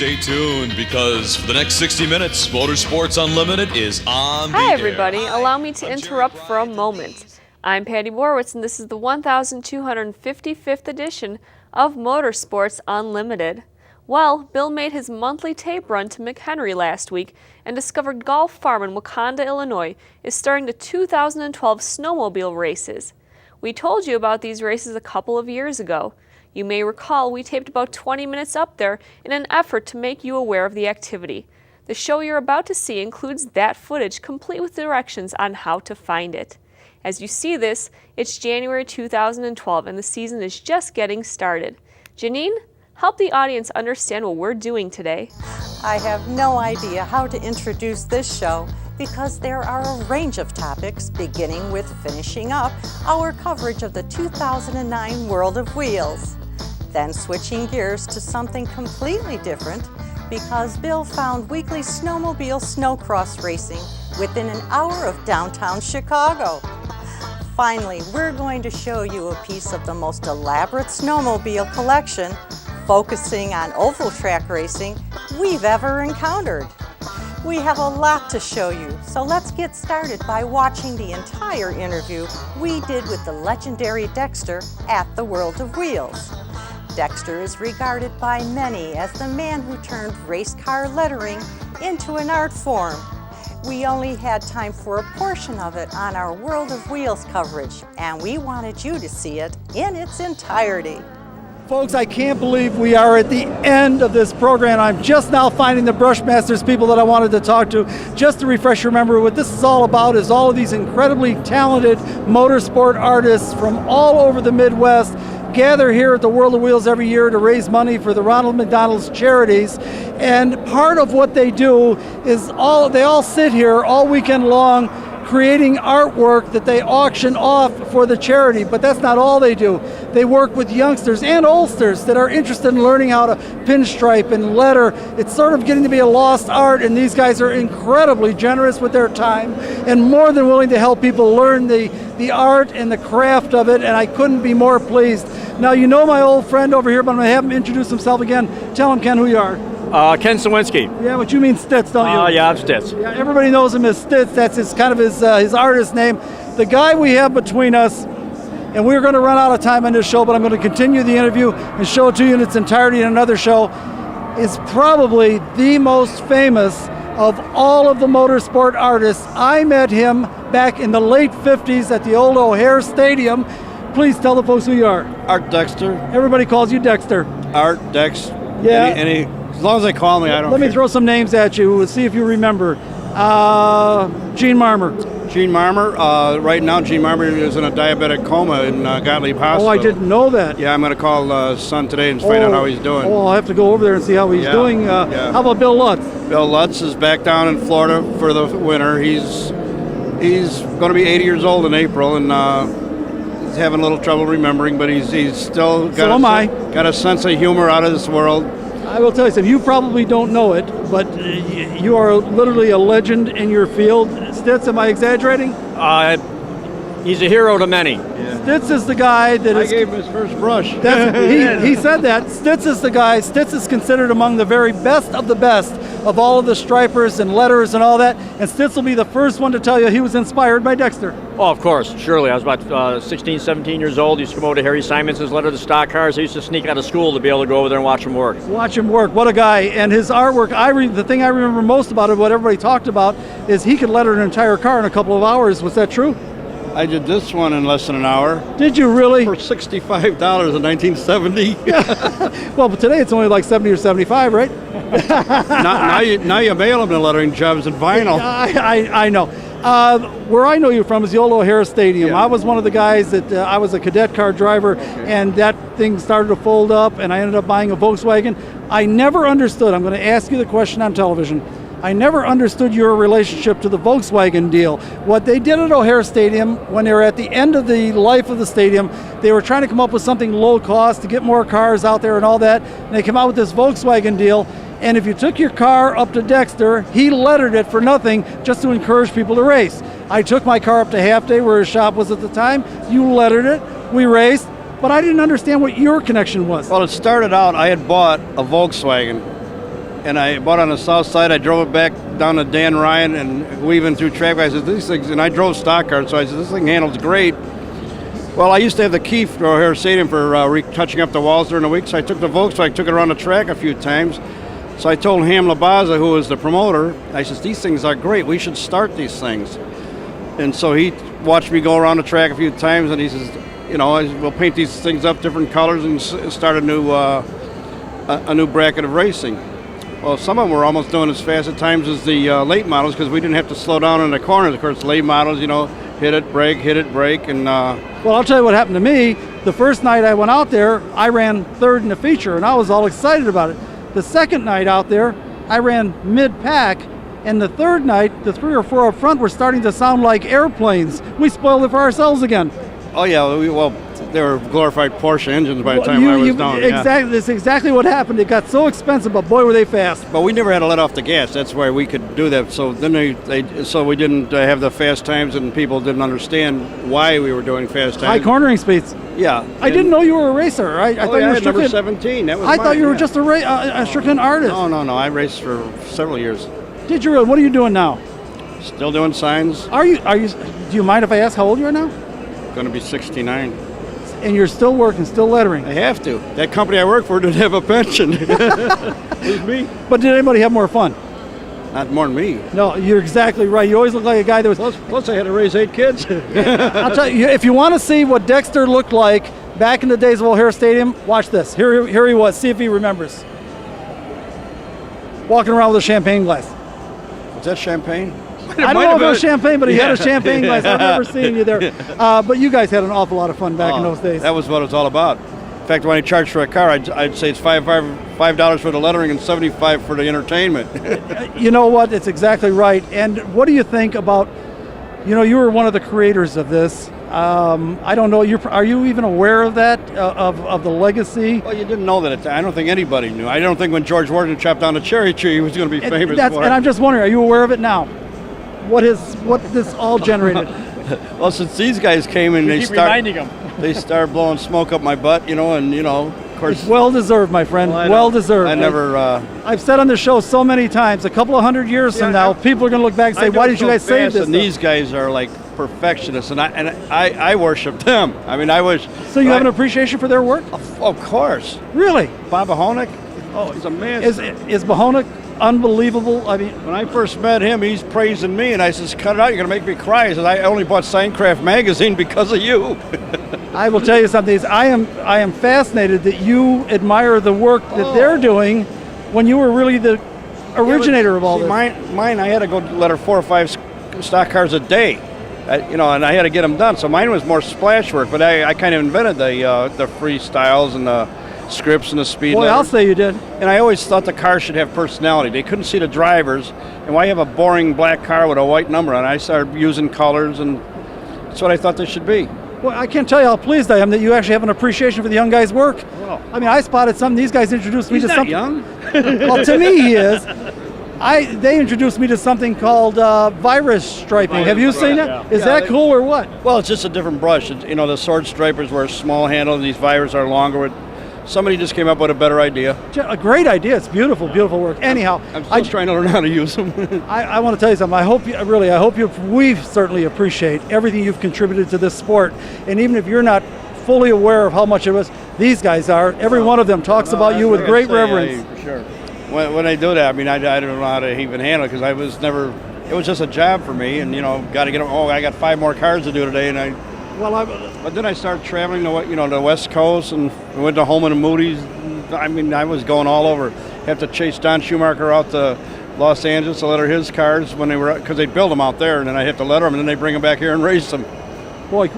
stay tuned because for the next 60 minutes, Motorsports Unlimited is on the Hi, air. everybody. Allow me to interrupt for a moment. I'm Patty Borowitz, and this is the 1255th edition of Motorsports Unlimited. Well, Bill made his monthly tape run to McHenry last week and discovered Golf Farm in Waconda, Illinois is starting the 2012 Snowmobile races. We told you about these races a couple of years ago. You may recall we taped about 20 minutes up there in an effort to make you aware of the activity. The show you're about to see includes that footage, complete with directions on how to find it. As you see this, it's January 2012 and the season is just getting started. Janine, help the audience understand what we're doing today. I have no idea how to introduce this show because there are a range of topics, beginning with finishing up our coverage of the 2009 World of Wheels. Then switching gears to something completely different because Bill found weekly snowmobile snowcross racing within an hour of downtown Chicago. Finally, we're going to show you a piece of the most elaborate snowmobile collection focusing on oval track racing we've ever encountered. We have a lot to show you, so let's get started by watching the entire interview we did with the legendary Dexter at the World of Wheels. Dexter is regarded by many as the man who turned race car lettering into an art form. We only had time for a portion of it on our World of Wheels coverage, and we wanted you to see it in its entirety. Folks, I can't believe we are at the end of this program. I'm just now finding the Brushmasters people that I wanted to talk to. Just to refresh your memory, what this is all about is all of these incredibly talented motorsport artists from all over the Midwest gather here at the World of Wheels every year to raise money for the Ronald McDonald's charities. And part of what they do is they all sit here all weekend long creating artwork that they auction off for the charity, but that's not all they do. They work with youngsters and oldsters that are interested in learning how to pinstripe and letter. It's sort of getting to be a lost art, and these guys are incredibly generous with their time and more than willing to help people learn the art and the craft of it, and I couldn't be more pleased. Now, you know my old friend over here, but I'm going to have him introduce himself again. Tell him, Ken, who you are. Ken Sawinski. Yeah, but you mean Stitz, don't you? Yeah, I'm Stitz. Yeah, everybody knows him as Stitz. That's his artist name. The guy we have between us, and we're going to run out of time on this show, but I'm going to continue the interview and show it to you in its entirety in another show, is probably the most famous of all of the motorsport artists. I met him back in the late 50s at the old O'Hare Stadium. Please tell the folks who you are. Art Dexter. Everybody calls you Dexter. Art Dex. Yeah. As long as they call me, I don't Let care. me throw some names at you. We'll see if you remember. Gene Marmer. Gene Marmer. Right now, Gene Marmer is in a diabetic coma in Gottlieb Hospital. Oh, I didn't know that. Yeah, I'm going to call son today and find out how he's doing. Oh, I'll have to go over there and see how he's doing. How about Bill Lutz? Bill Lutz is back down in Florida for the winter. He's going to be 80 years old in April, and he's having a little trouble remembering, but he's still got a sense of humor out of this world. I will tell you something, you probably don't know it, but you are literally a legend in your field. Stitz, am I exaggerating? He's a hero to many. Stitz is the guy that I gave him his first brush. He said that. Stitz is the guy. Stitz is considered among the very best of all of the stripers and letters and all that. And Stitz will be the first one to tell you he was inspired by Dexter. Oh, of course, surely. I was about 16, 17 years old. Used to come over to Harry Simons's letter to stock cars. I used to sneak out of school to be able to go over there and watch him work. Watch him work. What a guy. And his artwork, the thing I remember most about it, what everybody talked about, is he could letter an entire car in a couple of hours. Was that true? I did this one in less than an hour. Did you really? For $65 in 1970. Well, but today it's only like 70 or 75, right? now you mail them to lettering jobs in vinyl. I know. Where I know you from is the old O'Hare Stadium. Yeah. I was one of the guys that I was a cadet car driver, and that thing started to fold up, and I ended up buying a Volkswagen. I never understood. I'm going to ask you the question on television. I never understood your relationship to the Volkswagen deal. What they did at O'Hare Stadium, when they were at the end of the life of the stadium, they were trying to come up with something low cost to get more cars out there and all that, and they came out with this Volkswagen deal. And if you took your car up to Dexter, he lettered it for nothing just to encourage people to race. I took my car up to Half Day, where his shop was at the time. You lettered it, we raced, but I didn't understand what your connection was. Well, it started out, I had bought a Volkswagen and I bought on the south side. I drove it back down to Dan Ryan and weaving through traffic. I said, these things, and I drove stock cars, so I said, this thing handles great. Well, I used to have the key for O'Hare Stadium for retouching up the walls during the week, so I took the Volkswagen, I took it around the track a few times. So I told Ham Labaza, who was the promoter, I said, these things are great, we should start these things. And so he watched me go around the track a few times, and he says, you know, we'll paint these things up different colors and start a new bracket of racing. Well, some of them were almost doing as fast at times as the late models because we didn't have to slow down in the corners. Of course, late models, you know, hit it, brake, and... Well, I'll tell you what happened to me. The first night I went out there, I ran third in the feature, and I was all excited about it. The second night out there, I ran mid-pack, and the third night, the 3 or 4 up front were starting to sound like airplanes. We spoiled it for ourselves again. Oh, yeah, well, they were glorified Porsche engines by the time I was down. Exactly, that's exactly what happened. It got so expensive, but boy, were they fast. But we never had to let off the gas. That's why we could do that. So then so we didn't have the fast times, and people didn't understand why we were doing fast times. High cornering speeds. Yeah. I didn't know you were a racer. I thought you were number 17. That was I thought you were yeah. just a Strickland artist. No. I raced for several years. Did you really? What are you doing now? Still doing signs. Are you? Do you mind if I ask how old you are now? Going to be 69. And you're still working, still lettering. I have to. That company I work for didn't have a pension. It was me. But did anybody have more fun? Not more than me. No, you're exactly right. You always look like a guy that was... Plus I had to raise 8 kids. I'll tell you, if you want to see what Dexter looked like back in the days of O'Hare Stadium, watch this. Here he was. See if he remembers. Walking around with a champagne glass. Was that champagne? I don't know if it was champagne, but he had a champagne glass. I remember seeing you there. But you guys had an awful lot of fun back in those days. That was what it was all about. In fact, when I charged for a car, I'd say it's $5 for the lettering and $75 for the entertainment. You know what? It's exactly right. And what do you think about, you know, you were one of the creators of this. I don't know, are you even aware of that, of the legacy? Well, you didn't know that. I don't think anybody knew. I don't think when George Wharton chopped down a cherry tree, he was going to be famous for it. And I'm just wondering, are you aware of it now? What this all generated? Well, since these guys came and they started blowing smoke up my butt, you know, and, you know, of course. It's well deserved, my friend. Well deserved. I've said on the show so many times, a couple of 100 years from now, people are going to look back and say, why didn't you guys save this? And these guys are like perfectionists, and I worship them. I mean, I wish. So you have an appreciation for their work? Of course. Really? Bob Ahonek? Oh, he's amazing. Is Mahonek unbelievable? I mean, when I first met him, he's praising me, and I says, "Cut it out! You're going to make me cry." He says, "I only bought Signcraft magazine because of you." I will tell you something. I am fascinated that you admire the work that they're doing when you were really the originator of all this. Mine, I had to go letter 4 or 5 stock cars a day, you know, and I had to get them done. So mine was more splash work, but I kind of invented the freestyles and the scripts and the speed letters. I'll say you did. And I always thought the car should have personality. They couldn't see the drivers, and why have a boring black car with a white number on it? I started using colors, and that's what I thought they should be. Well, I can't tell you how pleased I am that you actually have an appreciation for the young guy's work. Well, I mean, I spotted something. These guys introduced me to something. He's not young. Well, to me, he is. They introduced me to something called virus striping. Have you seen it? Yeah. Is that cool or what? Well, it's just a different brush. You know, the sword stripers were a small handle, and these virus are longer. Somebody just came up with a better idea. A great idea. It's beautiful, beautiful work. Anyhow, I'm still trying to learn how to use them. I want to tell you something. We certainly appreciate everything you've contributed to this sport. And even if you're not fully aware of how much it was, these guys are. Every one of them talks about you with great reverence. For sure. When I do that, I mean, I don't know how to even handle it because I was never. It was just a job for me, and you know, got to get. Oh, I got 5 more cars to do today, and But then I started traveling to the West Coast, and we went to Holman and Moody's. I mean, I was going all over. Have to chase Don Schumacher out to Los Angeles to letter his cars when they were, because they'd build them out there, and then I have to letter them, and then they bring them back here and race them. Boy,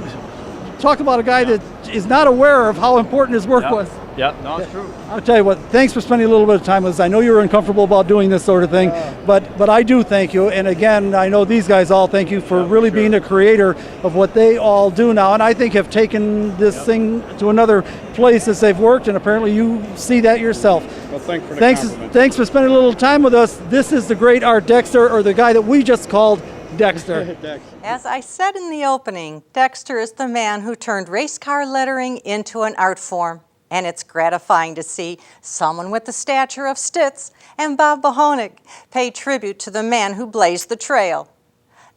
talk about a guy that is not aware of how important his work was. Yeah, no, it's true. I'll tell you what, thanks for spending a little bit of time with us. I know you're uncomfortable about doing this sort of thing, but I do thank you. And again, I know these guys all thank you for really being the creator of what they all do now, and I think have taken this thing to another place as they've worked, and apparently you see that yourself. Well, thanks for spending a little time with us. This is the great Art Dexter, or the guy that we just called Dexter. As I said in the opening, Dexter is the man who turned race car lettering into an art form. And it's gratifying to see someone with the stature of Stitz and Bob Bohonik pay tribute to the man who blazed the trail.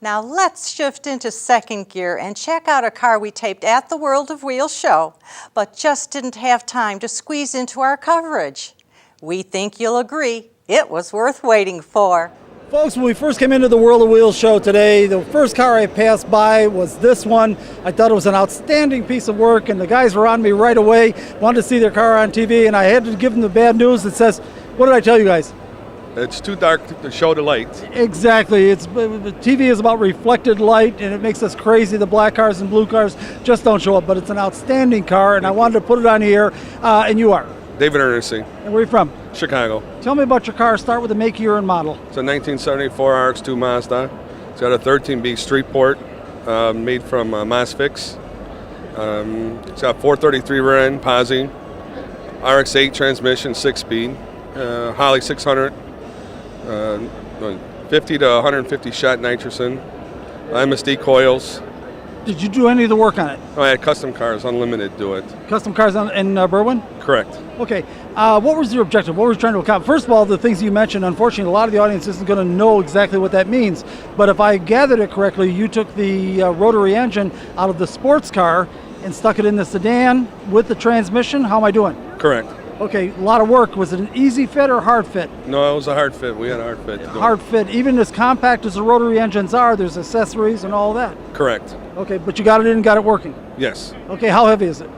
Now let's shift into second gear and check out a car we taped at the World of Wheels show, but just didn't have time to squeeze into our coverage. We think you'll agree it was worth waiting for. Folks, when we first came into the World of Wheels show today, the first car I passed by was this one. I thought it was an outstanding piece of work, and the guys were on me right away, wanted to see their car on TV, and I had to give them the bad news that says, what did I tell you guys? It's too dark to show the light. Exactly. TV is about reflected light, and it makes us crazy. The black cars and blue cars just don't show up, but it's an outstanding car, and I wanted to put it on here, and you are. David Ernestine, And where are you from? Chicago. Tell me about your car. Start with the make, year, and model. It's a 1974 RX-2 Mazda. It's got a 13B street port made from Mosfix. It's got 433 rear end posi, RX-8 transmission, 6-speed, Holley 600, 50 to 150 shot nitrogen, MSD coils. Did you do any of the work on it? Oh, I had Custom Cars Unlimited do it. Custom cars in Berwyn? Correct. Okay. What was your objective? What were you trying to accomplish? First of all, the things you mentioned, unfortunately, a lot of the audience isn't going to know exactly what that means. But if I gathered it correctly, you took the rotary engine out of the sports car and stuck it in the sedan with the transmission. How am I doing? Correct. Okay, a lot of work. Was it an easy fit or hard fit? No, it was a hard fit. We had a hard fit. to do it. Hard fit. Even as compact as the rotary engines are, there's accessories and all that. Correct. Okay, but you got it in and got it working. Yes. Okay, how heavy is it?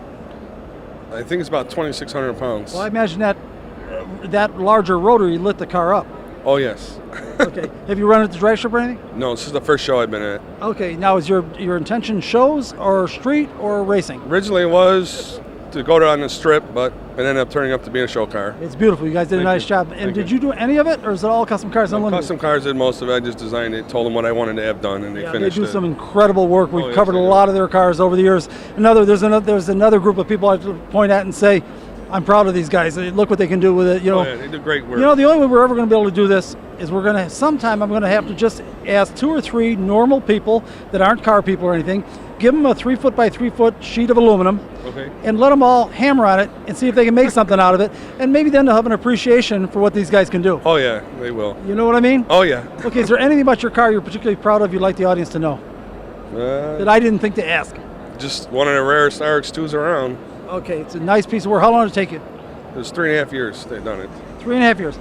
I think it's about 2,600 pounds. Well, I imagine that larger rotary lit the car up. Oh, yes. Okay. Have you run at the drag strip or anything? No, this is the first show I've been at. Okay. Now, is your intention shows or street or racing? Originally it was to go down the strip, but it ended up turning up to being a show car. It's beautiful. You guys did a nice job. And did you do any of it, or is it all Custom Cars Unlimited? Custom Cars did most of it. I just designed it, told them what I wanted to have done, and they finished They do it. some incredible work. We've yes, covered a they do. lot of their cars over the years. There's another group of people I have to point at and say, I'm proud of these guys. Look what they can do with it. Oh, yeah, they do great work. The only way we're ever going to be able to do this is I'm going to have to just ask 2 or 3 normal people that aren't car people or anything, give them a 3-foot by 3-foot sheet of aluminum, Okay. and let them all hammer on it and see if they can make something out of it, and maybe then they'll have an appreciation for what these guys can do. Oh, yeah, they will. You know what I mean? Oh, yeah. Okay, is there anything about your car you're particularly proud of you'd like the audience to know that I didn't think to ask? Just one of the rarest RX-2s around. Okay, it's a nice piece of work. How long did it take you? It was 3.5 years they've done it. 3.5 years.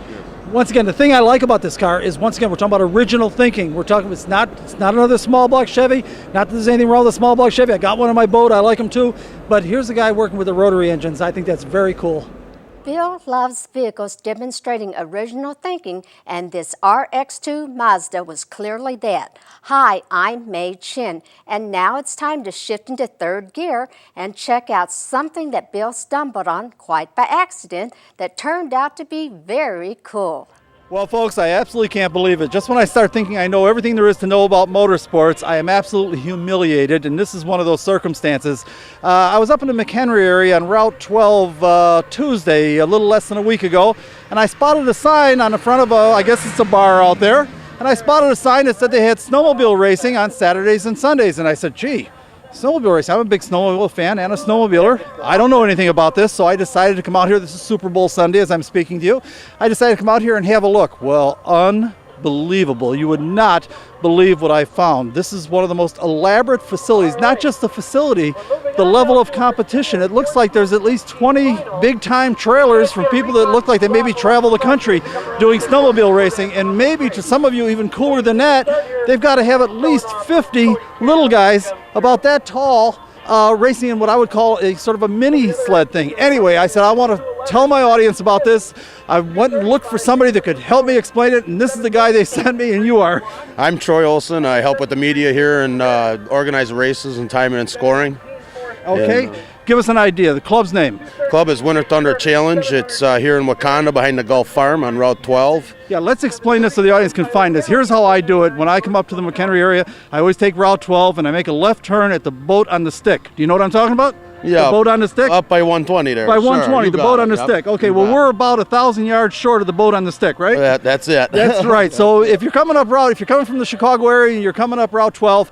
Once again, the thing I like about this car is, once again, we're talking about original thinking. We're talking, it's not another small block Chevy. Not that there's anything wrong with a small block Chevy. I got one on my boat. I like them too. But here's a guy working with the rotary engines. I think that's very cool. Bill loves vehicles demonstrating original thinking, and this RX-2 Mazda was clearly that. Hi, I'm May Chin, and now it's time to shift into third gear and check out something that Bill stumbled on quite by accident that turned out to be very cool. Well, folks, I absolutely can't believe it. Just when I start thinking I know everything there is to know about motorsports, I am absolutely humiliated, and this is one of those circumstances. I was up in the McHenry area on Route 12 Tuesday, a little less than a week ago, and I spotted a sign on the front of I guess it's a bar out there, and I spotted a sign that said they had snowmobile racing on Saturdays and Sundays, and I said, gee, snowmobile racing. I'm a big snowmobile fan and a snowmobiler. I don't know anything about this, so I decided to come out here. This is Super Bowl Sunday as I'm speaking to you. I decided to come out here and have a look. Well, unbelievable. You would not believe what I found. This is one of the most elaborate facilities. Not just the facility, the level of competition. It looks like there's at least 20 big-time trailers from people that look like they maybe travel the country doing snowmobile racing, and maybe to some of you even cooler than that, they've got to have at least 50 little guys about that tall racing in what I would call a sort of a mini sled thing. Anyway, I said I want to tell my audience about this. I went and looked for somebody that could help me explain it, and this is the guy they sent me, and you are. I'm Troy Olson. I help with the media here and organize races and timing and scoring. Okay, And, give us an idea. The club's name. Club is Winter Thunder Challenge. It's here in Waconda behind the Gulf Farm on Route 12. Yeah, let's explain this so the audience can find this. Here's how I do it. When I come up to the McHenry area, I always take Route 12 and I make a left turn at the boat on the stick. Do you know what I'm talking about? Yeah. The boat on the stick? Up by 120 there. By Sure, 120, you the got boat it. on the Yep. stick. Okay, You well, got we're about 1,000 yards short of the boat on the stick, right? That's it. That's right. So if you're coming from the Chicago area and you're coming up Route 12,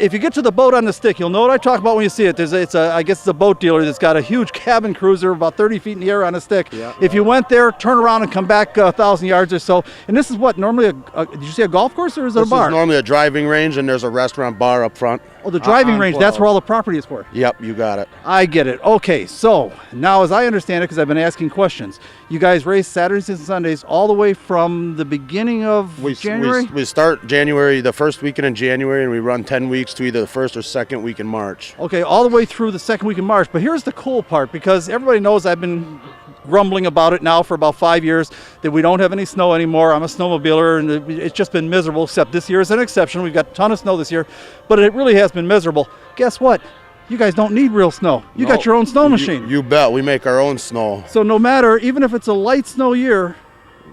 if you get to the boat on the stick, you'll know what I talk about when you see it. I guess it's a boat dealer that's got a huge cabin cruiser about 30 feet in the air on a stick. Yeah. If you went there, turn around and come back 1,000 yards or so. And this is what, normally, did you see a golf course or is it a This bar? is normally a driving range, and there's a restaurant bar up front. Oh, the driving on range, 12. that's where all the property is for. Yep, you got it. I get it. Okay, so now as I understand it, because I've been asking questions, you guys race Saturdays and Sundays all the way from the beginning of January? We start January, the first weekend in January, and we run 10 weeks to either the first or second week in March. Okay, all the way through the second week in March. But here's the cool part, because everybody knows I've been grumbling about it now for about 5 years that we don't have any snow anymore. I'm a snowmobiler, and it's just been miserable, except this year is an exception. We've got a ton of snow this year, but it really has been miserable. Guess what? You guys don't need real snow. You got your own snow machine. You bet. We make our own snow. So no matter, even if it's a light snow year,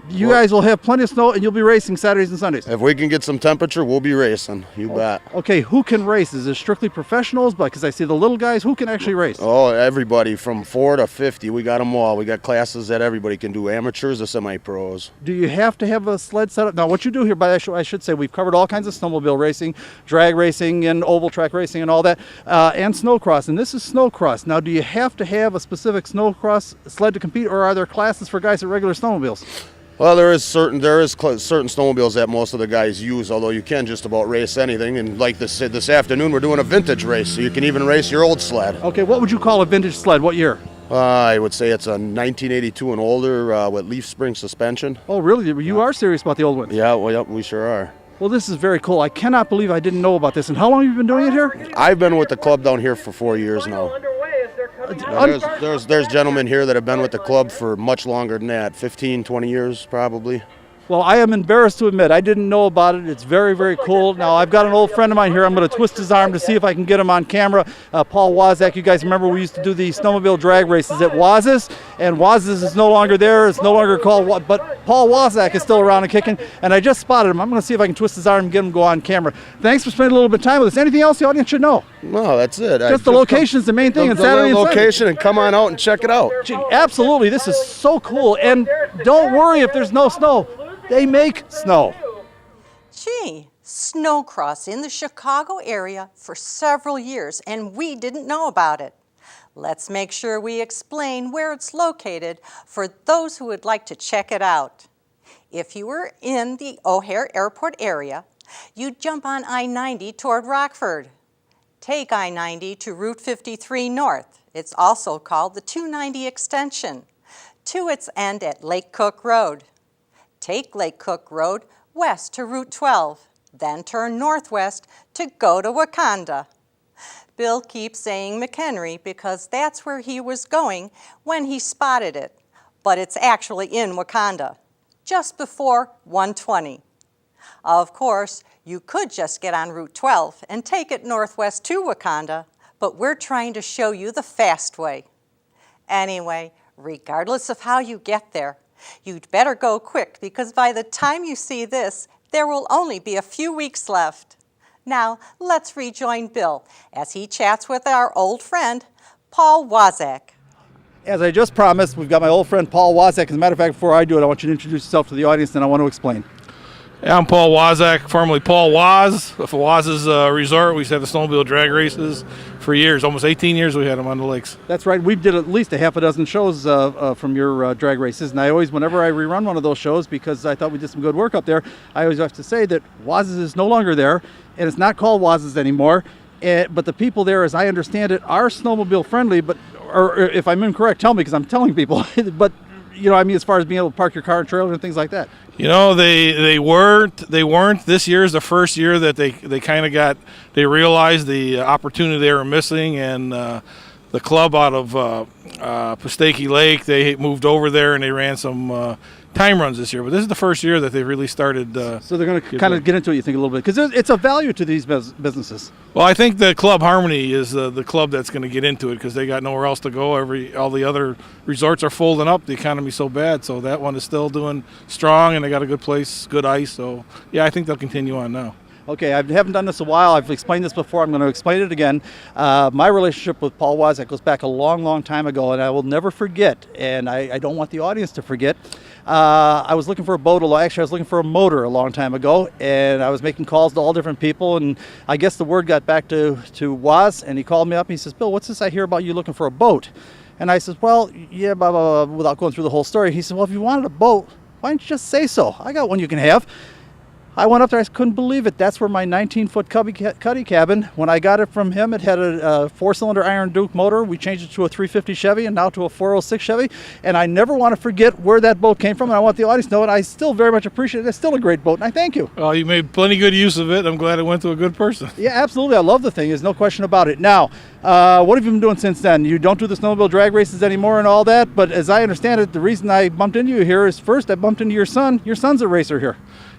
you guys will have plenty of snow and you'll be racing Saturdays and Sundays. If we can get some temperature, we'll be racing. You bet. Okay, who can race? Is it strictly professionals? Because I see the little guys. Who can actually race? Oh, everybody from 4 to 50. We got them all. We got classes that everybody can do, amateurs to semi-pros. Do you have to have a sled set up? Now, what you do here, I should say, we've covered all kinds of snowmobile racing, drag racing, and oval track racing and all that, and snowcross. And this is snowcross. Now, do you have to have a specific snowcross sled to compete, or are there classes for guys at regular snowmobiles? Well, there is certain snowmobiles that most of the guys use, although you can just about race anything. And like this afternoon, we're doing a vintage race, so you can even race your old sled. Okay, what would you call a vintage sled? What year? I would say it's a 1982 and older with leaf spring suspension. Oh, really? You are serious about the old ones? Yeah, well, yep, we sure are. Well, this is very cool. I cannot believe I didn't know about this. And how long have you been doing it here? I've been with the club down here for 4 years now. There's gentlemen here that have been with the club for much longer than that, 15, 20 years probably. Well, I am embarrassed to admit I didn't know about it. It's very, very cool. Now, I've got an old friend of mine here. I'm going to twist his arm to see if I can get him on camera. Paul Wazak, you guys remember we used to do the snowmobile drag races at Waz's, and Waz's is no longer there. It's no longer called, but Paul Wazak is still around and kicking, and I just spotted him. I'm going to see if I can twist his arm and get him to go on camera. Thanks for spending a little bit of time with us. Anything else the audience should know? No, that's it. Just the location is the main thing. The location, and come on out and check it out. Absolutely. This is so cool. And don't worry if there's no snow. They make snow. Gee, snowcross in the Chicago area for several years, and we didn't know about it. Let's make sure we explain where it's located for those who would like to check it out. If you were in the O'Hare Airport area, you'd jump on I-90 toward Rockford. Take I-90 to Route 53 North. It's also called the 290 extension, to its end at Lake Cook Road. Take Lake Cook Road west to Route 12, then turn northwest to go to Waconda. Bill keeps saying McHenry because that's where he was going when he spotted it, but it's actually in Waconda, just before 120. Of course, you could just get on Route 12 and take it northwest to Waconda, but we're trying to show you the fast way. Anyway, regardless of how you get there, you'd better go quick because by the time you see this, there will only be a few weeks left. Now, let's rejoin Bill as he chats with our old friend, Paul Wazak. As I just promised, we've got my old friend Paul Wazak. As a matter of fact, before I do it, I want you to introduce yourself to the audience, and I want to explain. Yeah, I'm Paul Wazak, formerly Paul Waz. For Waz's Resort, we used to have the snowmobile drag races for years. Almost 18 years we had them on the lakes. That's right. We did at least a half a dozen shows from your drag races. And I always, whenever I rerun one of those shows, because I thought we did some good work up there, I always have to say that Waz's is no longer there, and it's not called Waz's anymore. But the people there, as I understand it, are snowmobile friendly. But, or if I'm incorrect, tell me, because I'm telling people. But, you know, I mean, as far as being able to park your car and trailer and things like that. You know, they weren't. This year is the first year that they kind of they realized the opportunity they were missing, and the club out of Pustaki Lake, they moved over there and they ran some time runs this year. But this is the first year that they really started. So they're going to kind of get into it, you think, a little bit, because it's a value to these businesses. Well, I think the Club Harmony is the club that's going to get into it because they got nowhere else to go. All the other resorts are folding up. The economy's so bad, so that one is still doing strong, and they got a good place, good ice. So, yeah, I think they'll continue on now. Okay, I haven't done this a while. I've explained this before. I'm going to explain it again. My relationship with Paul Wozniak goes back a long, long time ago, and I will never forget, and I don't want the audience to forget. I was looking for a boat. Actually, I was looking for a motor a long time ago, and I was making calls to all different people, and I guess the word got back to Woz, and he called me up, and he says, Bill, what's this I hear about you looking for a boat? And I said, well, yeah, blah, blah, blah, without going through the whole story. He said, well, if you wanted a boat, why don't you just say so? I got one you can have. I went up there, I couldn't believe it. That's where my 19-foot cuddy cabin, when I got it from him, it had a 4-cylinder Iron Duke motor. We changed it to a 350 Chevy and now to a 406 Chevy. And I never want to forget where that boat came from, and I want the audience to know it. I still very much appreciate it. It's still a great boat, and I thank you. Well, you made plenty good use of it. I'm glad it went to a good person. Yeah, absolutely. I love the thing. There's no question about it. Now, what have you been doing since then? You don't do the snowmobile drag races anymore and all that, but as I understand it, the reason I bumped into you here is first I bumped into your son. Your son's a racer here.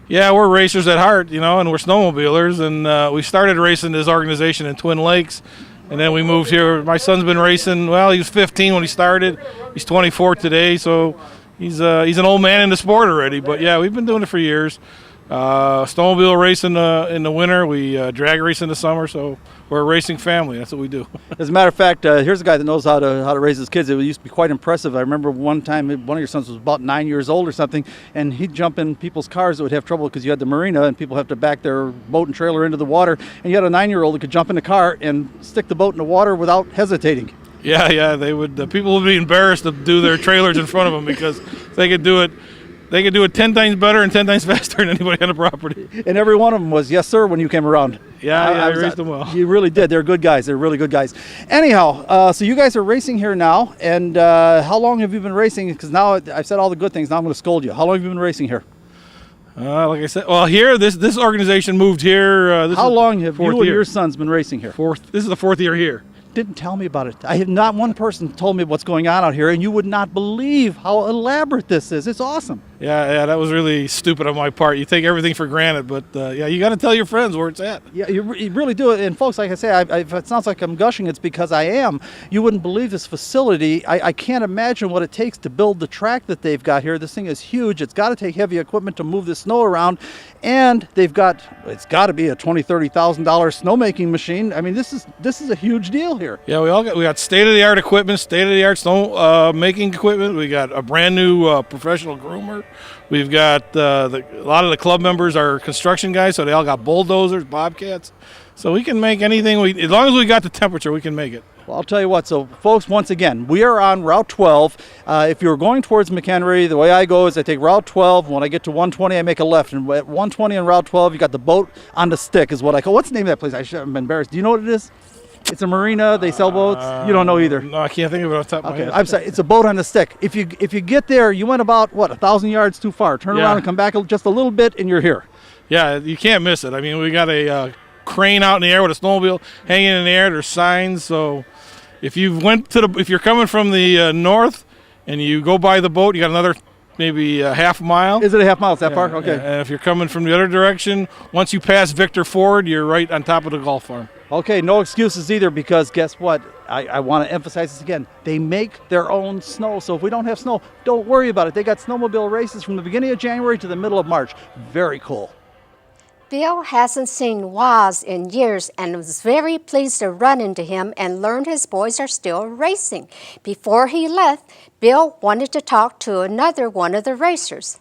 Yeah, we're racers at heart, and we're snowmobilers, and we started racing this organization in Twin Lakes, and then we moved here. My son's been racing, well, he was 15 when he started. He's 24 today, so he's an old man in the sport already, but yeah, we've been doing it for years. Snowmobile race in the winter, we drag race in the summer, so we're a racing family. That's what we do. As a matter of fact, here's a guy that knows how to raise his kids. It used to be quite impressive. I remember one time one of your sons was about 9 years old or something, and he'd jump in people's cars that would have trouble because you had the marina and people have to back their boat and trailer into the water, and you had a 9-year-old that could jump in the car and stick the boat in the water without hesitating. Yeah, they would. People would be embarrassed to do their trailers in front of them because they could do it. They could do it 10 times better and 10 times faster than anybody on the property. And every one of them was, yes, sir, when you came around. Yeah, I raced them well. You really did. They're good guys. They're really good guys. Anyhow, so you guys are racing here now, and how long have you been racing? Because now I've said all the good things. Now I'm going to scold you. How long have you been racing here? Like I said, well, here, this organization moved here. How long have you and your sons been racing here? This is the 4th year here. Didn't tell me about it. I have not one person told me what's going on out here, and you would not believe how elaborate this is. It's awesome. Yeah, that was really stupid on my part. You take everything for granted, but yeah, you got to tell your friends where it's at. Yeah, you really do. And folks, like I say, if it sounds like I'm gushing, it's because I am. You wouldn't believe this facility. I can't imagine what it takes to build the track that they've got here. This thing is huge. It's got to take heavy equipment to move the snow around, and it's got to be a $20,000, $30,000 snowmaking machine. I mean, this is a huge deal here. Yeah, we got state-of-the-art equipment, state-of-the-art snow making equipment. We got a brand new professional groomer. We've got a lot of the club members are construction guys, so they all got bulldozers, bobcats. So we can make anything. As long as we got the temperature, we can make it. Well, I'll tell you what. So, folks, once again, we are on Route 12. If you're going towards McHenry, the way I go is I take Route 12. When I get to 120, I make a left. And at 120 and Route 12, you got the boat on the stick is what I call. What's the name of that place? I'm embarrassed. Do you know what it is? It's a marina. They sell boats. You don't know either. No, I can't think of it off the top of my head. I'm sorry. It's a boat on the stick. If you get there, you went about 1,000 yards too far. Turn around and come back just a little bit, and you're here. Yeah, you can't miss it. I mean, we got a crane out in the air with a snowmobile hanging in the air. There's signs. So if if you're coming from the north and you go by the boat, you got another maybe a half mile. Is it a half mile? It's that far? Okay. And if you're coming from the other direction, once you pass Victor Ford, you're right on top of the golf farm. Okay, no excuses either, because guess what? I want to emphasize this again. They make their own snow, so if we don't have snow, don't worry about it. They got snowmobile races from the beginning of January to the middle of March. Very cool. Bill hasn't seen Woz in years and was very pleased to run into him and learn his boys are still racing. Before he left, Bill wanted to talk to another one of the racers.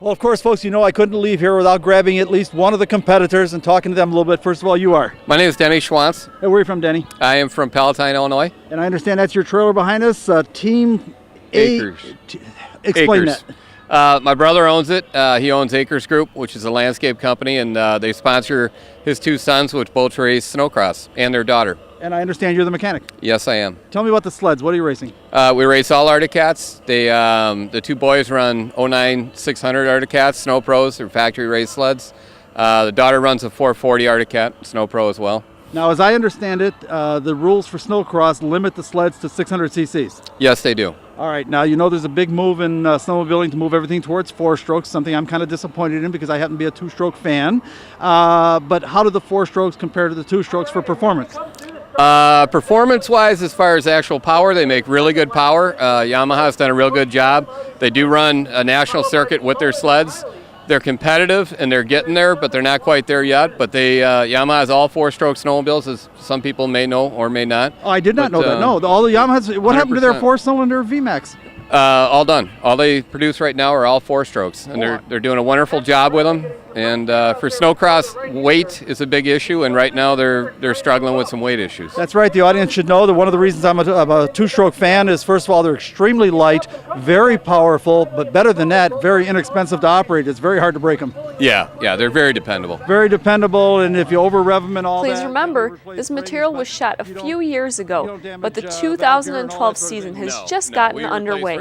Well, of course, folks, I couldn't leave here without grabbing at least one of the competitors and talking to them a little bit. First of all, you are? My name is Denny Schwantz. And where are you from, Denny? I am from Palatine, Illinois. And I understand that's your trailer behind us, Team Acres. Explain Acres. that. My brother owns it. He owns Acres Group, which is a landscape company, and they sponsor his 2 sons, which both race snowcross, and their daughter. And I understand you're the mechanic. Yes, I am. Tell me about the sleds. What are you racing? We race all Arctic Cats. The 2 boys run 09 600 Arctic Cats, Snow Pros, or factory race sleds. The daughter runs a 440 Arctic Cat, Snow Pro as well. Now, as I understand it, the rules for snowcross limit the sleds to 600 cc's. Yes, they do. All right. Now, there's a big move in snowmobiling to move everything towards 4-strokes, something I'm kind of disappointed in because I happen to be a 2-stroke fan. But how do the 4-strokes compare to the 2-strokes for performance? Performance-wise, as far as actual power, they make really good power. Yamaha's done a real good job. They do run a national circuit with their sleds. They're competitive and they're getting there, but they're not quite there yet. But they Yamaha has all 4-stroke snowmobiles, as some people may know or may not. Oh, I did not know that. No, all the Yamahas. What happened to their 4-cylinder VMAX? All done. All they produce right now are all 4-strokes, and they're doing a wonderful job with them. And for snowcross, weight is a big issue, and right now they're struggling with some weight issues. That's right. The audience should know that one of the reasons I'm a 2-stroke fan is, first of all, they're extremely light, very powerful, but better than that, very inexpensive to operate. It's very hard to break them. Yeah, they're very dependable. Very dependable, and if you over-rev them and all Please that... remember, this material was shot a few years ago, but the 2012 season has just gotten underway.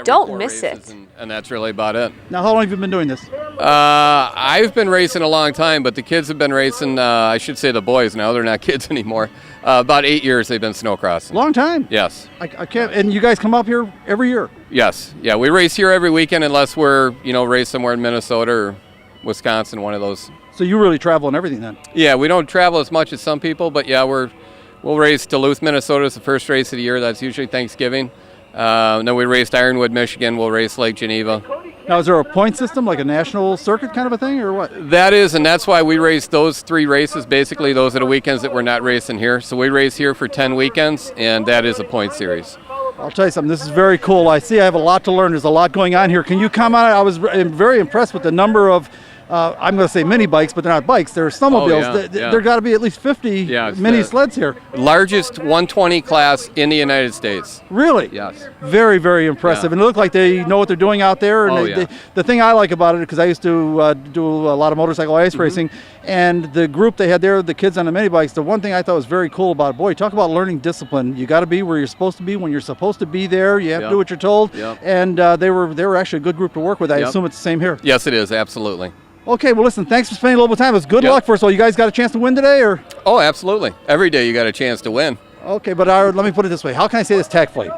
Don't miss it. And that's really about it. Now, how long have you been doing this? I've been racing a long time, but the kids have been racing, I should say the boys now, they're not kids anymore. About 8 years they've been snowcrossing. Long time? Yes. I can't, and you guys come up here every year? Yes. Yeah, we race here every weekend unless we're, race somewhere in Minnesota or Wisconsin, one of those. So you really travel and everything then? Yeah, we don't travel as much as some people, but yeah, we'll race Duluth, Minnesota is the first race of the year. That's usually Thanksgiving. And then we raced Ironwood, Michigan. We'll race Lake Geneva. Now, is there a point system, like a national circuit kind of a thing, or what? That is, and that's why we race those 3 races. Basically, those are the weekends that we're not racing here. So we race here for 10 weekends, and that is a point series. I'll tell you something. This is very cool. I see I have a lot to learn. There's a lot going on here. Can you comment? I was very impressed with the number of, I'm going to say mini bikes, but they're not bikes. They're snowmobiles. There got to be at least 50 mini sleds here. Largest 120 class in the United States. Really? Yes. Very, very impressive. Yeah. And it looked like they know what they're doing out there. And the thing I like about it, because I used to do a lot of motorcycle ice racing, and the group they had there, the kids on the mini bikes, the one thing I thought was very cool about it, boy, talk about learning discipline. You got to be where you're supposed to be when you're supposed to be there. You have to do what you're told. And they were actually a good group to work with. I assume it's the same here. Yes, it is. Absolutely. Okay, well, listen, thanks for spending a little bit of time. It was good luck. First of all, you guys got a chance to win today, or? Oh, absolutely. Every day you got a chance to win. Okay, but let me put it this way. How can I say this tactfully?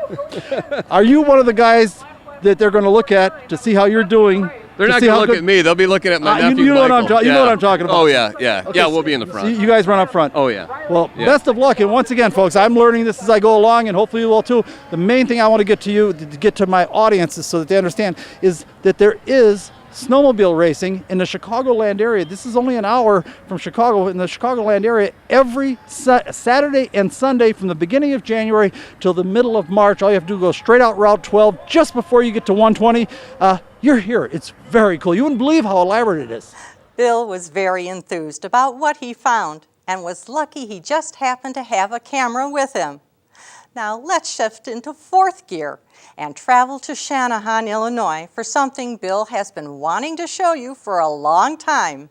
Are you one of the guys that they're going to look at to see how you're doing? They're not going to look at me. They'll be looking at my nephew, you know Michael. You know what I'm talking about. Oh, yeah. Okay, Yeah, we'll be in the front. So you guys run up front. Oh, yeah. Well, best of luck. And once again, folks, I'm learning this as I go along, and hopefully you will too. The main thing I want to get to you, to get to my audiences so that they understand, is that there is snowmobile racing in the Chicagoland area. This is only an hour from Chicago. In the Chicagoland area, every Saturday and Sunday from the beginning of January till the middle of March. All you have to do is go straight out Route 12 just before you get to 120. You're here. It's very cool. You wouldn't believe how elaborate it is. Bill was very enthused about what he found and was lucky he just happened to have a camera with him. Now let's shift into 4th gear and travel to Shanahan, Illinois for something Bill has been wanting to show you for a long time.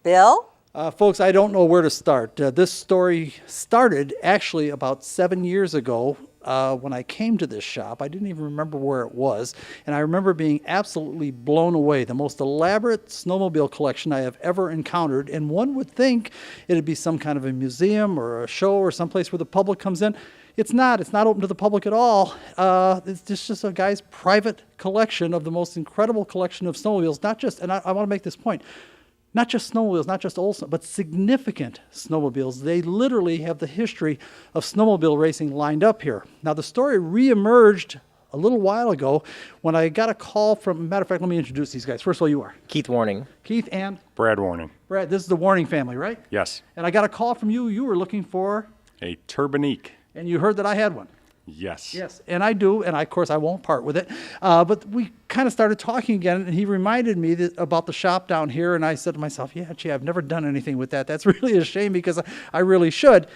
Bill? Folks, I don't know where to start. This story started actually about 7 years ago when I came to this shop. I didn't even remember where it was, and I remember being absolutely blown away. The most elaborate snowmobile collection I have ever encountered, and one would think it'd be some kind of a museum or a show or someplace where the public comes in. It's not. It's not open to the public at all. It's just a guy's private collection of the most incredible collection of snowmobiles. Not just, and I want to make this point, not just snowmobiles, not just old, but significant snowmobiles. They literally have the history of snowmobile racing lined up here. Now, the story reemerged a little while ago when I got a call from, matter of fact, let me introduce these guys. First of all, you are? Keith Warning. Keith and? Brad Warning. Brad, this is the Warning family, right? Yes. And I got a call from you. You were looking for? A Turbinique. And you heard that I had one. Yes. Yes, and I do, and of course I won't part with it. But we kind of started talking again, and he reminded me about the shop down here, and I said to myself, yeah, gee, I've never done anything with that. That's really a shame because I really should.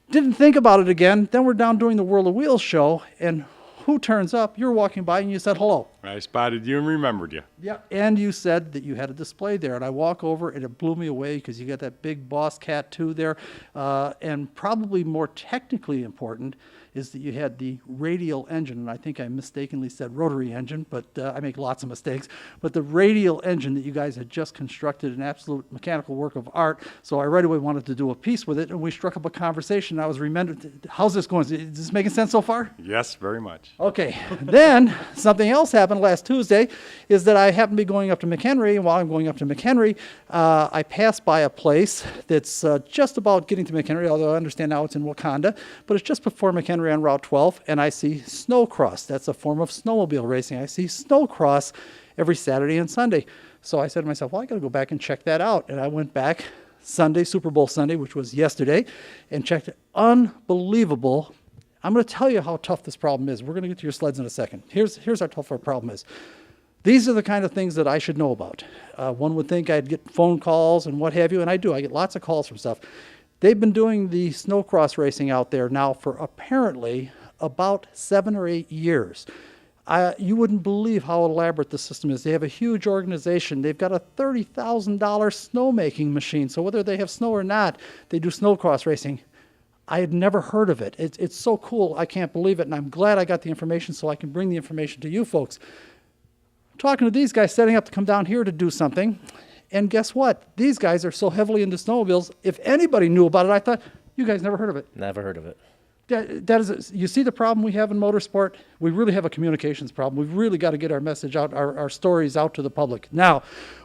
Didn't think about it again. Then we're down doing the World of Wheels show, and who turns up? You're walking by, and you said hello. I spotted you and remembered you. Yeah, and you said that you had a display there, and I walk over, and it blew me away because you got that big Boss Cat 2 there, and probably more technically important is that you had the radial engine, and I think I mistakenly said rotary engine, but I make lots of mistakes, but the radial engine that you guys had just constructed, an absolute mechanical work of art, so I right away wanted to do a piece with it, and we struck up a conversation. I was remembered. How's this going? Is this making sense so far? Yes, very much. Okay, then something else happened last Tuesday, is that I happened to be going up to McHenry, and while I'm going up to McHenry, I passed by a place that's just about getting to McHenry, although I understand now it's in Waconda, but it's just before McHenry on Route 12, and I see snowcross. That's a form of snowmobile racing. I see snowcross every Saturday and Sunday. So I said to myself, well, I got to go back and check that out. And I went back Sunday, Super Bowl Sunday, which was yesterday, and checked it. Unbelievable. I'm going to tell you how tough this problem is. We're going to get to your sleds in a second. Here's how tough our problem is. These are the kind of things that I should know about. One would think I'd get phone calls and what have you, and I do. I get lots of calls from stuff. They've been doing the snowcross racing out there now for apparently about 7 or 8 years. You wouldn't believe how elaborate the system is. They have a huge organization. They've got a $30,000 snowmaking machine. So whether they have snow or not, they do snowcross racing. I had never heard of it. It's so cool. I can't believe it. And I'm glad I got the information so I can bring the information to you folks. I'm talking to these guys setting up to come down here to do something. And guess what? These guys are so heavily into snowmobiles. If anybody knew about it, I thought, you guys never heard of it. Never heard of it. That is, you see the problem we have in motorsport? We really have a communications problem. We've really got to get our message out, our stories out to the public. Now,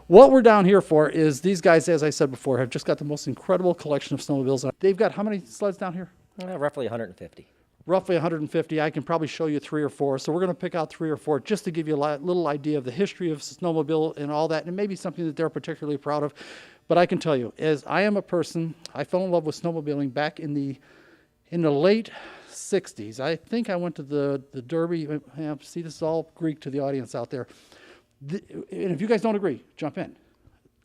what we're down here for is these guys, as I said before, have just got the most incredible collection of snowmobiles. They've got how many sleds down here? Roughly 150. Roughly 150. I can probably show you 3 or 4. So we're going to pick out 3 or 4 just to give you a little idea of the history of snowmobile and all that, and maybe something that they're particularly proud of. But I can tell you, as I am a person, I fell in love with snowmobiling back in the late 60s. I think I went to the Derby. See, this is all Greek to the audience out there. And if you guys don't agree, jump in.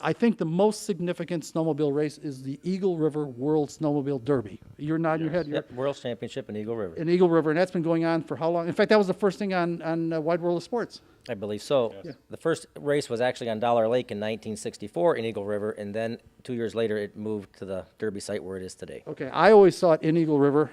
I think the most significant snowmobile race is the Eagle River World Snowmobile Derby. You're nodding your head. Yep, World Championship in Eagle River. In Eagle River, and that's been going on for how long? In fact, that was the first thing on Wide World of Sports. I believe so. Yes. The first race was actually on Dollar Lake in 1964 in Eagle River, and then 2 years later it moved to the Derby site where it is today. Okay, I always saw it in Eagle River,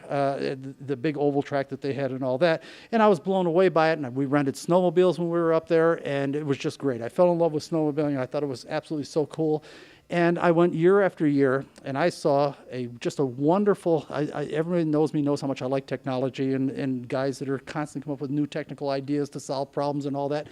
the big oval track that they had and all that, and I was blown away by it, and we rented snowmobiles when we were up there, and it was just great. I fell in love with snowmobiling, and I thought it was absolutely so cool. And I went year after year, and I saw just a wonderful, everybody knows me, knows how much I like technology and guys that are constantly coming up with new technical ideas to solve problems and all that.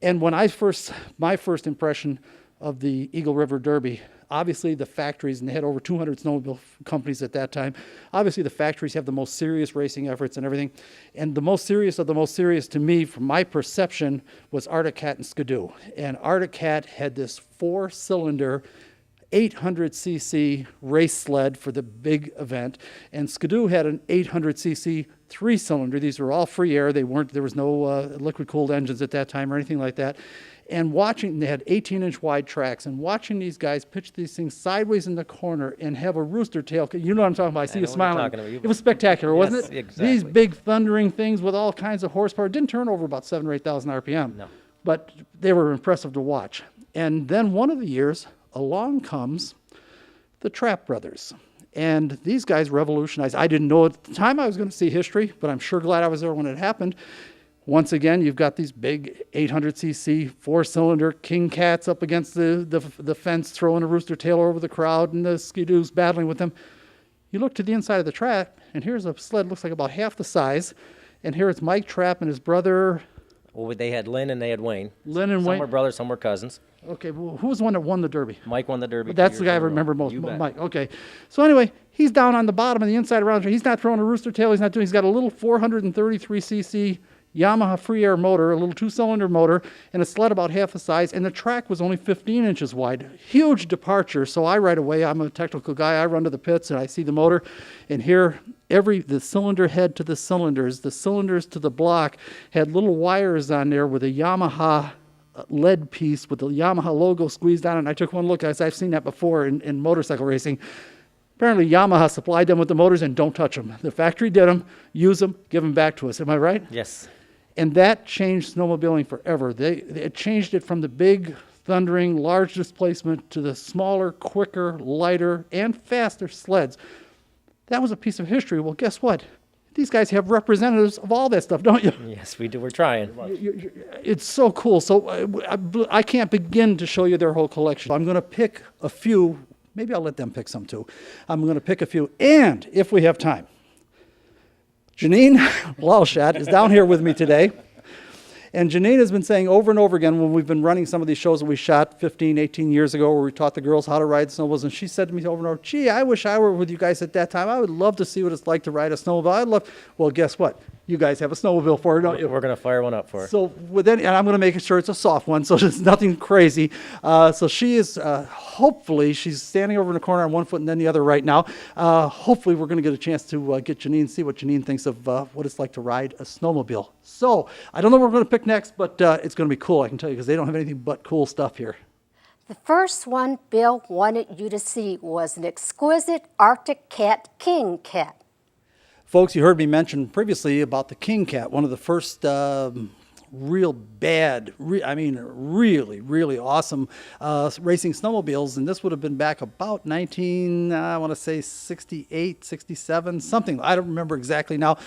And when my first impression of the Eagle River Derby, obviously the factories, and they had over 200 snowmobile companies at that time, obviously the factories have the most serious racing efforts and everything. And the most serious of the most serious to me, from my perception, was Arctic Cat and Skidoo. And Arctic Cat had this 4-cylinder 800cc race sled for the big event, and Skidoo had an 800cc 3-cylinder. These were all free air. There was no liquid cooled engines at that time or anything like that. And they had 18-inch wide tracks, and watching these guys pitch these things sideways in the corner and have a rooster tail. You know what I'm talking about. I see you smiling. It was spectacular, wasn't it? Exactly. These big thundering things with all kinds of horsepower. It didn't turn over about 7,000 or 8,000 RPM. No. But they were impressive to watch. And then one of the years, along comes the Trapp brothers. And these guys revolutionized. I didn't know at the time I was going to see history, but I'm sure glad I was there when it happened. Once again, you've got these big 800cc 4-cylinder King Cats up against the fence, throwing a rooster tail over the crowd, and the Skidoos battling with them. You look to the inside of the track, and here's a sled looks like about half the size, and here it's Mike Trapp and his brother. Well, they had Lynn and they had Wayne. Lynn and Some Wayne. were brothers, some were cousins. Okay, well, who was the one that won the Derby? Mike won the Derby. That's the guy I remember most. You bet. Mike. Okay. So anyway, he's down on the bottom of the inside around. He's not throwing a rooster tail. He's got a little 433cc Yamaha free air motor, a little 2-cylinder motor, and a sled about half the size, and the track was only 15 inches wide. Huge departure. So I right away, I'm a technical guy, I run to the pits and I see the motor, and here the cylinder head to the cylinders to the block had little wires on there with a Yamaha lead piece with the Yamaha logo squeezed on it. And I took one look, as I've seen that before in motorcycle racing. Apparently Yamaha supplied them with the motors, and don't touch them. The factory did them, use them, give them back to us. Am I right? Yes. And that changed snowmobiling forever. It changed it from the big, thundering, large displacement to the smaller, quicker, lighter, and faster sleds. That was a piece of history. Well, guess what? These guys have representatives of all that stuff, don't you? Yes, we do. We're trying. It's so cool. So I can't begin to show you their whole collection. I'm going to pick a few. Maybe I'll let them pick some too. I'm going to pick a few. And if we have time, Janine Walshat is down here with me today. And Janine has been saying over and over again when we've been running some of these shows that we shot 15, 18 years ago where we taught the girls how to ride snowmobiles, and she said to me over and over, gee, I wish I were with you guys at that time. I would love to see what it's like to ride a snowmobile. Well, guess what? You guys have a snowmobile for her, don't you? We're going to fire one up for her. So and I'm going to make sure it's a soft one, so it's nothing crazy. So she is, hopefully, she's standing over in the corner on one foot and then the other right now. Hopefully we're going to get a chance to get Janine, see what Janine thinks of what it's like to ride a snowmobile. So I don't know what we're going to pick next, but it's going to be cool, I can tell you, because they don't have anything but cool stuff here. The first one Bill wanted you to see was an exquisite Arctic cat, king cat. Folks, you heard me mention previously about the King Cat, one of the first real bad, really, really awesome racing snowmobiles. And this would have been back about 68, 67, something. I don't remember exactly now.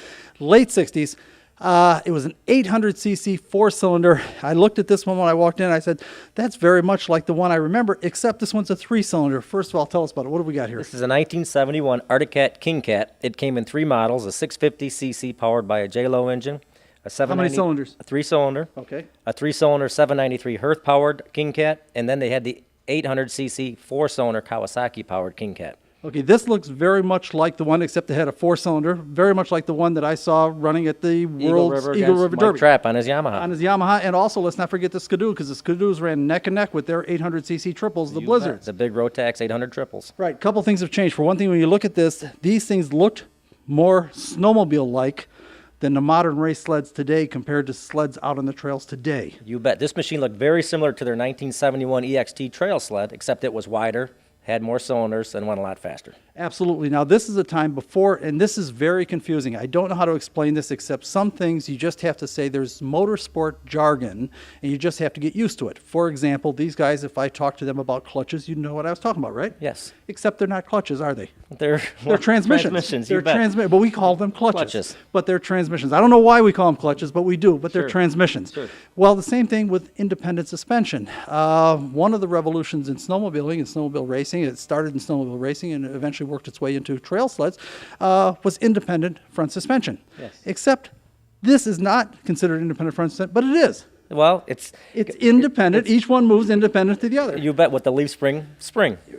Late 60s. It was an 800cc four-cylinder. I looked at this one when I walked in. I said, that's very much like the one I remember, except this one's a three-cylinder. First of all, tell us about it. What do we got here? This is a 1971 Arctic Cat King Cat. It came in 3 models, a 650cc powered by a J-Lo engine, a 790. How many cylinders? A 3-cylinder. Okay. A 3-cylinder 793 Hearth powered King Cat, and then they had the 800cc 4-cylinder Kawasaki powered King Cat. Okay, this looks very much like the one, except it had a 4-cylinder, very much like the one that I saw running at the World's Eagle River Derby. Trap on his Yamaha. On his Yamaha, and also let's not forget the Skidoo, because the Skidoos ran neck and neck with their 800cc triples, the Blizzards. The big Rotax 800 triples. Right, a couple things have changed. For one thing, when you look at this, these things looked more snowmobile-like than the modern race sleds today compared to sleds out on the trails today. You bet. This machine looked very similar to their 1971 EXT trail sled, except it was wider, had more cylinders, and went a lot faster. Absolutely. Now, this is a time before, and this is very confusing. I don't know how to explain this, except some things you just have to say there's motorsport jargon, and you just have to get used to it. For example, these guys, if I talk to them about clutches, you know what I was talking about, right? Yes. Except they're not clutches, are they? They're transmissions. They're transmissions, but we call them clutches. But they're transmissions. I don't know why we call them clutches, but we do, but they're transmissions. Sure. Well, the same thing with independent suspension. One of the revolutions in snowmobiling and snowmobile racing, it started in snowmobile racing and eventually worked its way into trail sleds, was independent front suspension. Yes. Except this is not considered independent front suspension, but it is. Well, it's independent. Each one moves independent to the other. You bet, with the leaf spring.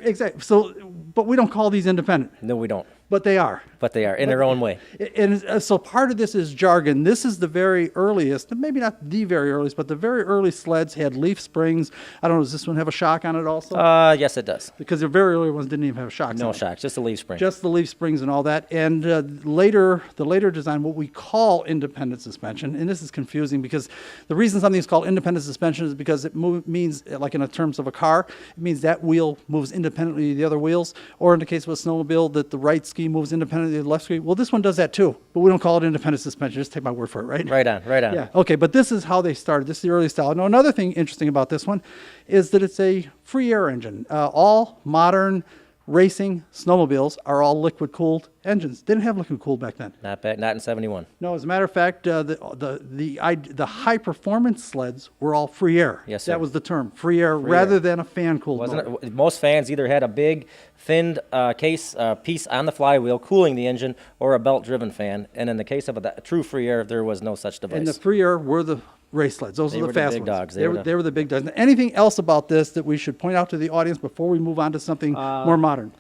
Exactly. So, but we don't call these independent. No, we don't. But they are. But they are, in their own way. And so part of this is jargon. This is the very earliest, maybe not the very earliest, but the very early sleds had leaf springs. I don't know, does this one have a shock on it also? Yes, it does. Because the very early ones didn't even have shocks. No shocks, just the leaf spring. Just the leaf springs and all that. And the later design, what we call independent suspension, and this is confusing because the reason something is called independent suspension is because it means, like in terms of a car, it means that wheel moves independently of the other wheels, or in the case of a snowmobile, that the right ski moves independently of the left ski. Well, this one does that too, but we don't call it independent suspension. Just take my word for it, right? Right on. Yeah, okay, but this is how they started. This is the early style. Now, another thing interesting about this one is that it's a free air engine. All modern racing snowmobiles are all liquid-cooled engines. They didn't have liquid-cooled back then. Not in 71. No, as a matter of fact, the high-performance sleds were all free air. Yes, sir. That was the term, free air, rather than a fan-cooled motor. Most fans either had a big, thinned piece on the flywheel cooling the engine, or a belt-driven fan. And in the case of a true free air, there was no such device. And the free air were the race sleds. Those are the fast big ones. dogs. They were the big dogs. Anything else about this that we should point out to the audience before we move on to something more modern?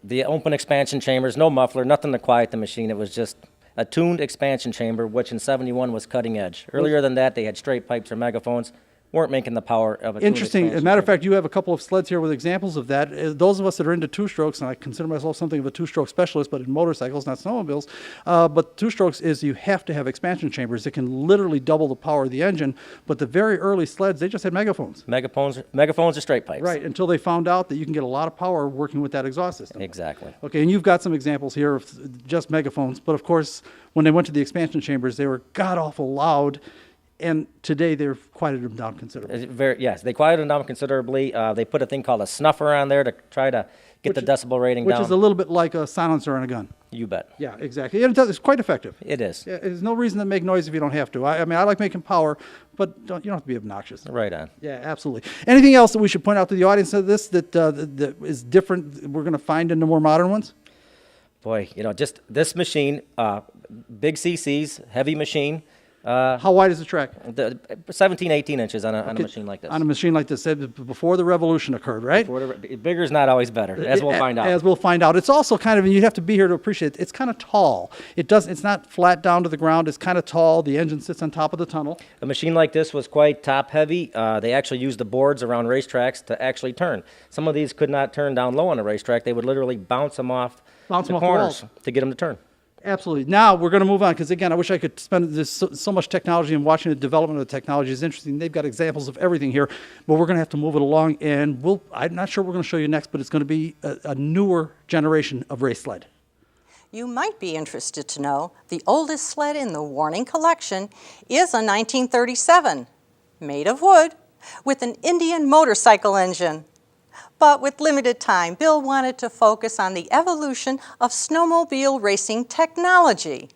The open expansion chambers, no muffler, nothing to quiet the machine. It was just a tuned expansion chamber, which in 71 was cutting edge. Earlier than that, they had straight pipes or megaphones. Weren't making the power of a Interesting. As a matter of fact, you have a couple of sleds here with examples of that. Those of us that are into two-strokes, and I consider myself something of a two-stroke specialist, but in motorcycles, not snowmobiles, but two-strokes is you have to have expansion chambers that can literally double the power of the engine, but the very early sleds, they just had megaphones. Megaphones or straight pipes. Right, until they found out that you can get a lot of power working with that exhaust system. Exactly. Okay, and you've got some examples here of just megaphones, but of course, when they went to the expansion chambers, they were god-awful loud. And today they've quieted them down considerably. Yes, they quieted them down considerably. They put a thing called a snuffer on there to try to get the decibel rating down. Which is a little bit like a silencer on a gun. You bet. Yeah, exactly. And it's quite effective. It is. Yeah, there's no reason to make noise if you don't have to. I mean, I like making power, but you don't have to be obnoxious. Right on. Yeah, absolutely. Anything else that we should point out to the audience of this that is different we're going to find in the more modern ones? Boy, just this machine, big CCs, heavy machine. How wide is the track? 17, 18 inches on a machine like this. On a machine like this, before the revolution occurred, right? Bigger is not always better, as we'll find out. As we'll find out. It's also kind of, and you'd have to be here to appreciate it, it's kind of tall. It's not flat down to the ground, it's kind of tall. The engine sits on top of the tunnel. A machine like this was quite top heavy. They actually used the boards around racetracks to actually turn. Some of these could not turn down low on a racetrack. They would literally bounce them off the corners to get them to turn. Absolutely. Now we're going to move on because, again, I wish I could spend this so much technology, and watching the development of the technology is interesting. They've got examples of everything here, but we're going to have to move it along, and I'm not sure we're going to show you next, but it's going to be a newer generation of race sled. You might be interested to know the oldest sled in the Warning collection is a 1937, made of wood, with an Indian motorcycle engine. But with limited time, Bill wanted to focus on the evolution of snowmobile racing technology.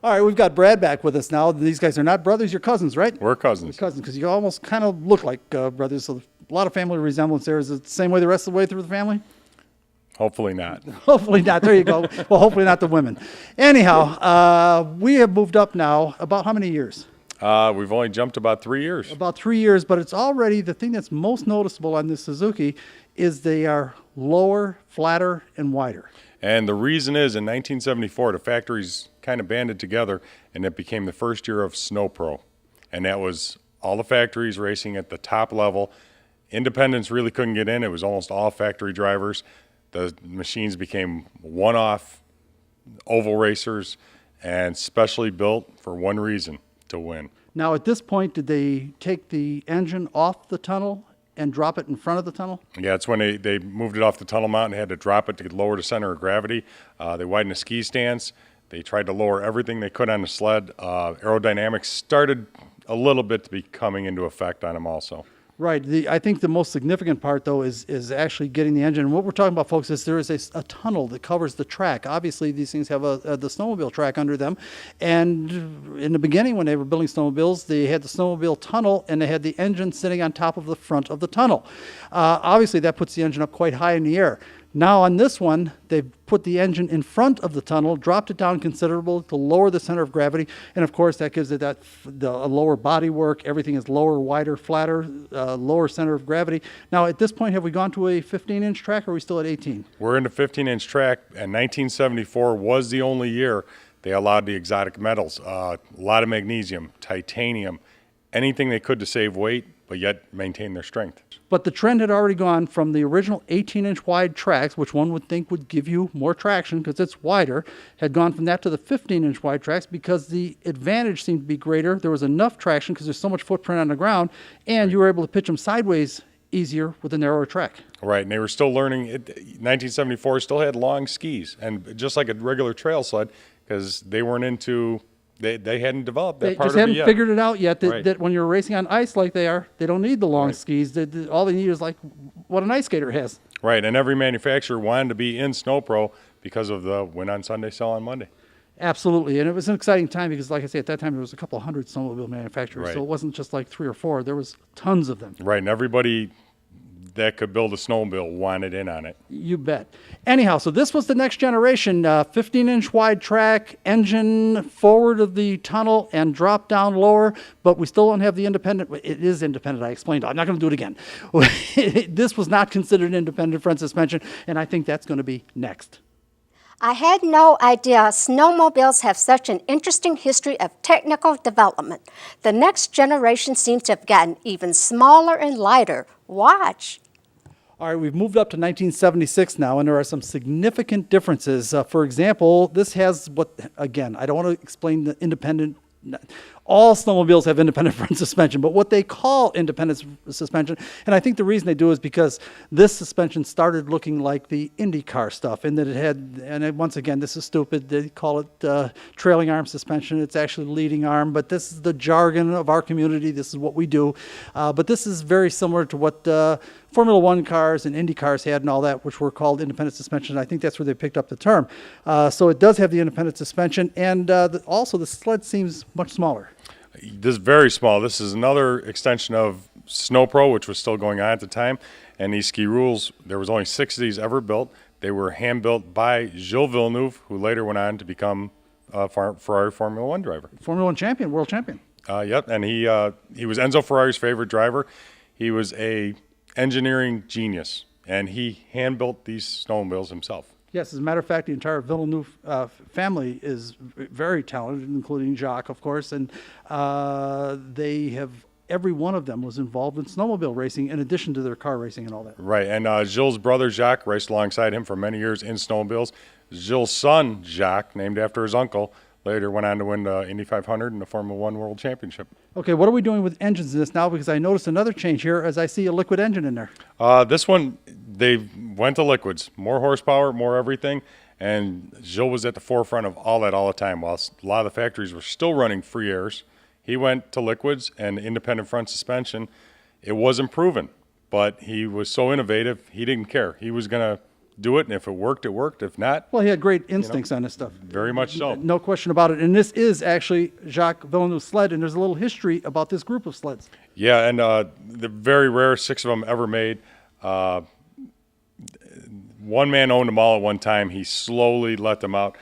All right, we've got Brad back with us now. These guys are not brothers, you're cousins, right? We're cousins. You're cousins, because you almost kind of look like brothers, so a lot of family resemblance there. Is it the same way the rest of the way through the family? Hopefully not. Hopefully not. There you go. Well, hopefully not the women. Anyhow, we have moved up now about how many years? We've only jumped about 3 years. About 3 years, but it's already, the thing that's most noticeable on this Suzuki is they are lower, flatter, and wider. And the reason is, in 1974, the factories kind of banded together, and it became the first year of Snow Pro. And that was all the factories racing at the top level. Independents really couldn't get in. It was almost all factory drivers. The machines became one-off oval racers and specially built for one reason, to win. Now, at this point, did they take the engine off the tunnel and drop it in front of the tunnel? Yeah, it's when they moved it off the tunnel mount and had to drop it to lower the center of gravity. They widened the ski stands. They tried to lower everything they could on the sled. Aerodynamics started a little bit to be coming into effect on them also. Right. I think the most significant part, though, is actually getting the engine. And what we're talking about, folks, is there is a tunnel that covers the track. Obviously, these things have the snowmobile track under them. And in the beginning, when they were building snowmobiles, they had the snowmobile tunnel, and they had the engine sitting on top of the front of the tunnel. Obviously, that puts the engine up quite high in the air. Now on this one, they've put the engine in front of the tunnel, dropped it down considerable to lower the center of gravity, and of course that gives it a lower body work. Everything is lower, wider, flatter, lower center of gravity. Now at this point, have we gone to a 15-inch track, or are we still at 18? We're in the 15-inch track, and 1974 was the only year they allowed the exotic metals. A lot of magnesium, titanium, anything they could to save weight, but yet maintain their strength. But the trend had already gone from the original 18-inch wide tracks, which one would think would give you more traction because it's wider, had gone from that to the 15-inch wide tracks because the advantage seemed to be greater. There was enough traction because there's so much footprint on the ground, and you were able to pitch them sideways easier with a narrower track. Right, and they were still learning. 1974 still had long skis, and just like a regular trail sled, because they weren't into... They hadn't developed that part of it yet. They just hadn't figured it out yet Right. that when you're racing on ice like they are, they don't need the long skis. All they need is like what an ice skater has. Right, and every manufacturer wanted to be in Snow Pro because of the win on Sunday, sell on Monday. Absolutely, and it was an exciting time because, like I say, at that time there was a couple hundred snowmobile manufacturers, Right. so it wasn't just like 3 or 4. There was tons of them. Right, and everybody that could build a snowmobile wanted in on it. You bet. Anyhow, so this was the next generation, 15-inch wide track, engine forward of the tunnel and drop down lower, but we still don't have the independent. It is independent, I explained. I'm not going to do it again. This was not considered independent front suspension, and I think that's going to be next. I had no idea snowmobiles have such an interesting history of technical development. The next generation seems to have gotten even smaller and lighter. Watch. All right, we've moved up to 1976 now, and there are some significant differences. For example, this has what, again, I don't want to explain the independent. All snowmobiles have independent front suspension, but what they call independent suspension, and I think the reason they do is because this suspension started looking like the IndyCar stuff, in that it had, once again, this is stupid, they call it trailing arm suspension. It's actually leading arm, but this is the jargon of our community. This is what we do. But this is very similar to what Formula One cars and Indy cars had and all that, which were called independent suspension. I think that's where they picked up the term. So it does have the independent suspension, and also the sled seems much smaller. This is very small. This is another extension of Snow Pro, which was still going on at the time. And these ski rules, there was only 6 of these ever built. They were hand built by Gilles Villeneuve, who later went on to become Ferrari Formula One driver. Formula One champion, world champion. Yep, and he was Enzo Ferrari's favorite driver. He was a engineering genius, and he hand-built these snowmobiles himself. Yes, as a matter of fact, the entire Villeneuve family is very talented, including Jacques, of course, and every one of them was involved in snowmobile racing in addition to their car racing and all that. Right, and Gilles' brother Jacques raced alongside him for many years in snowmobiles. Gilles' son Jacques, named after his uncle, later went on to win the Indy 500 and the Formula One World Championship. Okay, what are we doing with engines in this now? Because I noticed another change here as I see a liquid engine in there. This one, they went to liquids. More horsepower, more everything. And Gilles was at the forefront of all that all the time. While a lot of the factories were still running free airs, he went to liquids and independent front suspension. It wasn't proven, but he was so innovative, he didn't care. He was going to do it, and if it worked, it worked. If not... Well, he had great instincts on this stuff. Very much so. No question about it. And this is actually Jacques Villeneuve's sled, and there's a little history about this group of sleds. Yeah, and the very rare 6 of them ever made. One man owned them all at one time. He slowly let them out.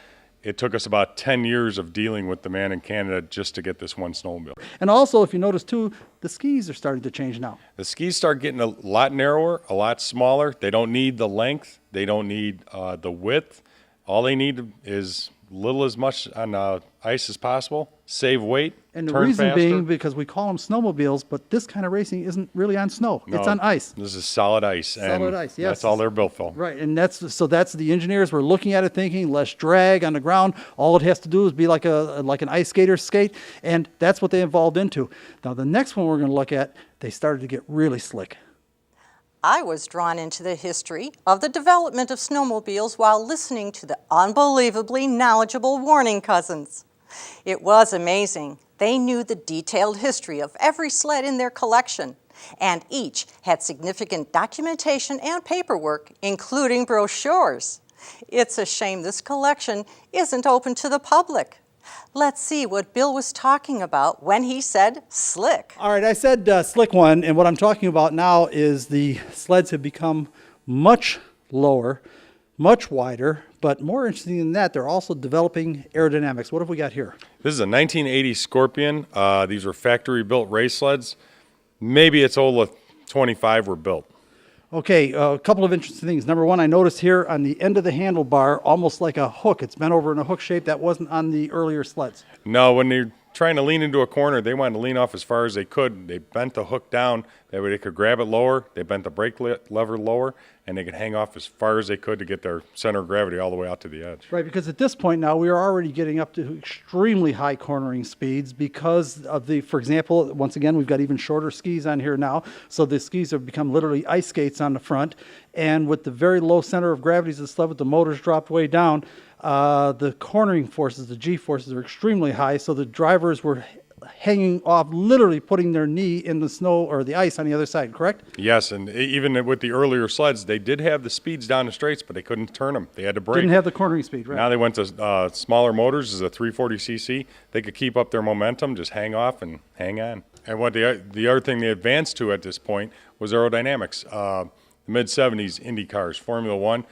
It took us about 10 years of dealing with the man in Canada just to get this one snowmobile. And also, if you notice too, the skis are starting to change now. The skis start getting a lot narrower, a lot smaller. They don't need the length. They don't need the width. All they need is little as much on ice as possible, save weight, and the turn reason faster. being because we call them snowmobiles, but this kind of racing isn't really on snow. No, it's on ice. This is solid ice. Solid ice, yes. That's all they're built for. Right, and that's the engineers were looking at it thinking less drag on the ground. All it has to do is be like an ice skater's skate, and that's what they evolved into. Now the next one we're going to look at, they started to get really slick. I was drawn into the history of the development of snowmobiles while listening to the unbelievably knowledgeable Warning cousins. It was amazing. They knew the detailed history of every sled in their collection, and each had significant documentation and paperwork, including brochures. It's a shame this collection isn't open to the public. Let's see what Bill was talking about when he said slick. All right, I said slick one, and what I'm talking about now is the sleds have become much lower, much wider, but more interesting than that, they're also developing aerodynamics. What have we got here? This is a 1980 Scorpion. These were factory-built race sleds. Maybe it's old 25 were built. Okay, a couple of interesting things. Number one, I noticed here on the end of the handlebar, almost like a hook. It's bent over in a hook shape. That wasn't on the earlier sleds. No, when they're trying to lean into a corner, they wanted to lean off as far as they could. They bent the hook down. That way they could grab it lower. They bent the brake lever lower, and they could hang off as far as they could to get their center of gravity all the way out to the edge. Right, because at this point now, we are already getting up to extremely high cornering speeds because of for example, once again, we've got even shorter skis on here now. So the skis have become literally ice skates on the front. And with the very low center of gravity of the sled, with the motors dropped way down, the cornering forces, the G forces, are extremely high. So the drivers were hanging off, literally putting their knee in the snow or the ice on the other side, correct? Yes, and even with the earlier sleds, they did have the speeds down the straights, but they couldn't turn them. They had to brake. Didn't have the cornering speed, right? Now they went to smaller motors, as a 340cc. They could keep up their momentum, just hang off and hang on. And what the other thing they advanced to at this point was aerodynamics. The mid-70s Indy cars, Formula One,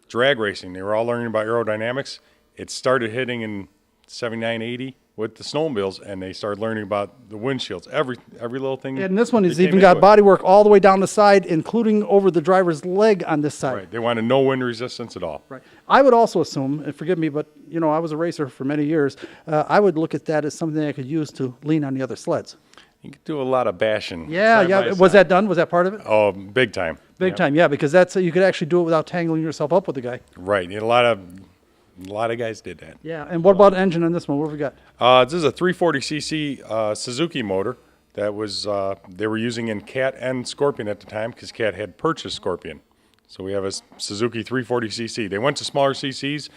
drag racing, they were all learning about aerodynamics. It started hitting in 79, 80 with the snowmobiles, and they started learning about the windshields, every little thing. And this one has even got bodywork all the way down the side, including over the driver's leg on this side. Right, they wanted no wind resistance at all. Right. I would also assume, and forgive me, but you know, I was a racer for many years, I would look at that as something I could use to lean on the other sleds. You could do a lot of bashing. Yeah. Was that done? Was that part of it? Oh, big time. Big time, yeah, because that's you could actually do it without tangling yourself up with the guy. Right. A lot of guys did that. Yeah. And what about engine on this one? What have we got? This is a 340cc Suzuki motor that was they were using in Cat and Scorpion at the time because Cat had purchased Scorpion. So we have a Suzuki 340cc. They went to smaller CCs.